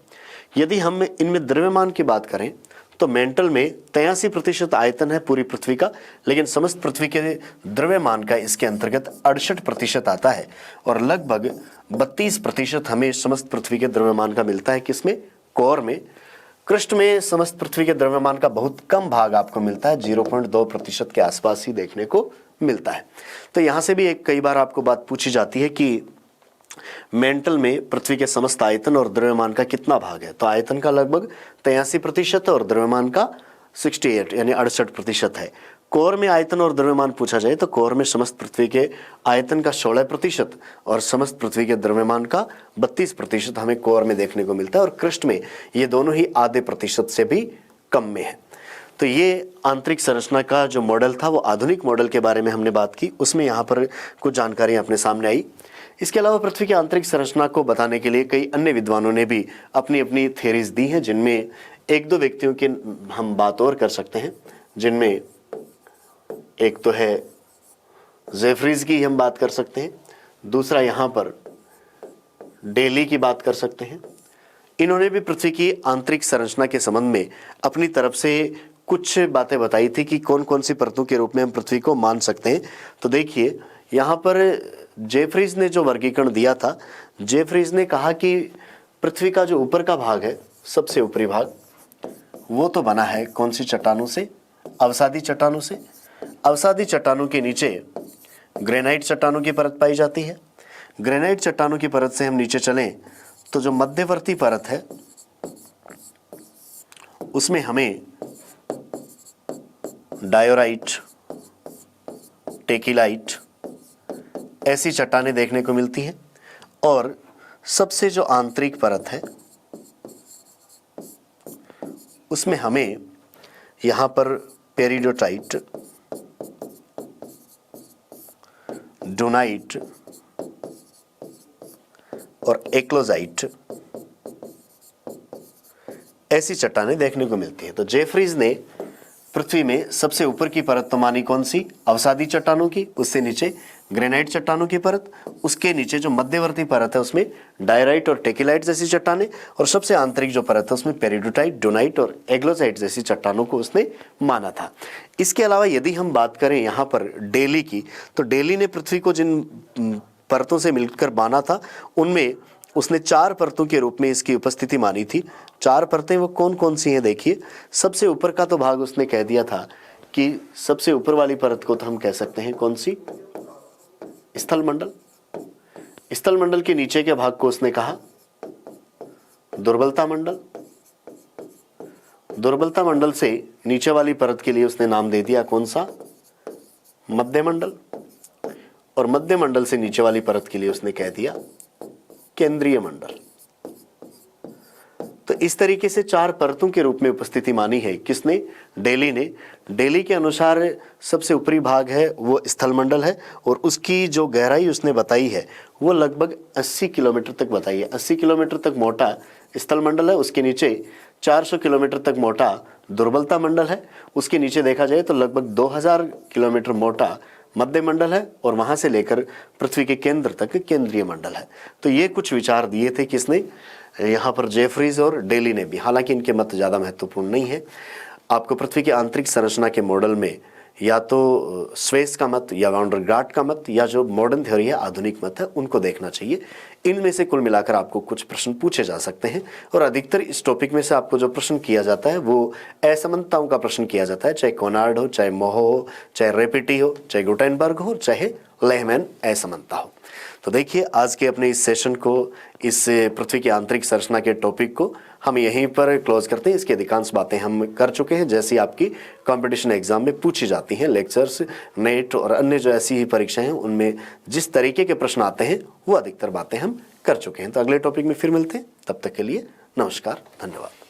यदि हम इनमें द्रव्यमान की बात करें तो मेंटल में 83% आयतन है पूरी पृथ्वी का, लेकिन समस्त पृथ्वी के द्रव्यमान का इसके अंतर्गत 68% आता है, और लगभग 32% हमें समस्त पृथ्वी के द्रव्यमान का मिलता है किसमें, कोर में। क्रस्ट में समस्त पृथ्वी के द्रव्यमान का बहुत कम भाग आपको मिलता है, 0.2% के आसपास ही देखने को मिलता है। तो यहां से भी एक कई बार आपको बात पूछी जाती है कि मेंटल में पृथ्वी के समस्त आयतन और द्रव्यमान का कितना भाग है, तो आयतन का लगभग 83% और द्रव्यमान का 68 यानी 68% है। कोर में आयतन और द्रव्यमान पूछा जाए तो कोर में समस्त पृथ्वी के आयतन का 16% और समस्त पृथ्वी के द्रव्यमान का 32% हमें कोर में देखने को मिलता है, और क्रस्ट में ये दोनों ही आधे प्रतिशत से भी कम में है। तो ये आंतरिक संरचना का जो मॉडल था, वो आधुनिक मॉडल के बारे में हमने बात की, उसमें यहाँ पर कुछ जानकारी अपने सामने आई। इसके अलावा पृथ्वी की आंतरिक संरचना को बताने के लिए कई अन्य विद्वानों ने भी अपनी अपनी थ्योरीज दी हैं, जिनमें एक दो व्यक्तियों की हम बात और कर सकते हैं, जिनमें एक तो है जेफरीज की हम बात कर सकते हैं, दूसरा यहाँ पर डेली की बात कर सकते हैं। इन्होंने भी पृथ्वी की आंतरिक संरचना के संबंध में अपनी तरफ से कुछ बातें बताई थी कि कौन कौन सी परतों के रूप में हम पृथ्वी को मान सकते हैं। तो देखिए, यहाँ पर जेफरीज ने जो वर्गीकरण दिया था, जेफरीज ने कहा कि पृथ्वी का जो ऊपर का भाग है, सबसे ऊपरी भाग, वो तो बना है कौन सी चट्टानों से, अवसादी चट्टानों से। अवसादी चट्टानों के नीचे ग्रेनाइट चट्टानों की परत पाई जाती है। ग्रेनाइट चट्टानों की परत से हम नीचे चलें तो जो मध्यवर्ती परत है उसमें हमें डायोराइट, टेकिलाइट ऐसी चट्टानें देखने को मिलती हैं, और सबसे जो आंतरिक परत है उसमें हमें यहां पर पेरिडोटाइट, डोनाइट और एक्लोजाइट ऐसी चट्टानें देखने को मिलती हैं। तो जेफरीज ने पृथ्वी में सबसे ऊपर की परत तो मानी कौन सी, अवसादी चट्टानों की, उससे नीचे ग्रेनाइट चट्टानों की परत, उसके नीचे जो मध्यवर्ती परत है उसमें डायराइट और टेकिलाइट जैसी चट्टानें, और सबसे आंतरिक जो परत है उसमें पेरिडोटाइट, डोनाइट और एग्लोजाइट जैसी चट्टानों को उसने माना था। इसके अलावा यदि हम बात करें यहाँ पर डेली की, तो डेली ने पृथ्वी को जिन परतों से मिलकर माना था उनमें उसने 4 परतों के रूप में इसकी उपस्थिति मानी थी। 4 परतें वो कौन कौन सी हैं देखिए। सबसे ऊपर का तो भाग उसने कह दिया था कि सबसे ऊपर वाली परत को तो हम कह सकते हैं कौन सी, स्थल मंडल। स्थल मंडल के नीचे के भाग को उसने कहा दुर्बलता मंडल। दुर्बलता मंडल से नीचे वाली परत के लिए उसने नाम दे दिया कौन सा, मध्यमंडल, और मध्यमंडल से नीचे वाली परत के लिए उसने कह दिया केंद्रीय मंडल। तो इस तरीके से 4 परतों के रूप में उपस्थिति मानी है किसने? डेली ने। डेली के अनुसार सबसे ऊपरी भाग है वो स्थलमंडल है, और उसकी जो गहराई उसने बताई है वो लगभग 80 किलोमीटर तक बताई है। 80 किलोमीटर तक मोटा स्थलमंडल है, उसके नीचे 400 किलोमीटर तक मोटा दुर्बलता मंडल है, उसके नीचे देखा जाए तो लगभग 2000 किलोमीटर मोटा मध्य मंडल है, और वहां से लेकर पृथ्वी के केंद्र तक केंद्रीय मंडल है। तो ये कुछ विचार दिए थे किसने? यहाँ पर जेफरीज और डेली ने भी। हालांकि इनके मत ज़्यादा महत्वपूर्ण नहीं है। आपको पृथ्वी की आंतरिक संरचना के मॉडल में या तो स्वेस का मत या वाउंडरगार्ड का मत या जो मॉडर्न थ्योरी है, आधुनिक मत है, उनको देखना चाहिए। इनमें से कुल मिलाकर आपको कुछ प्रश्न पूछे जा सकते हैं, और अधिकतर इस टॉपिक में से आपको जो प्रश्न किया जाता है वो असमानताओं का प्रश्न किया जाता है, चाहे कोनार्ड हो, चाहे मोहो हो, चाहे रेपिटी हो, चाहे गुटेनबर्ग हो, चाहे लेहमैन असमानता हो। तो देखिए, आज के अपने इस सेशन को, इस पृथ्वी की आंतरिक संरचना के टॉपिक को हम यहीं पर क्लोज करते हैं। इसकी अधिकांश बातें हम कर चुके हैं, जैसी आपकी कंपटीशन एग्जाम में पूछी जाती हैं। लेक्चर्स, नेट और अन्य जो ऐसी ही परीक्षाएं हैं उनमें जिस तरीके के प्रश्न आते हैं वो अधिकतर बातें हम कर चुके हैं। तो अगले टॉपिक में फिर मिलते हैं, तब तक के लिए नमस्कार, धन्यवाद।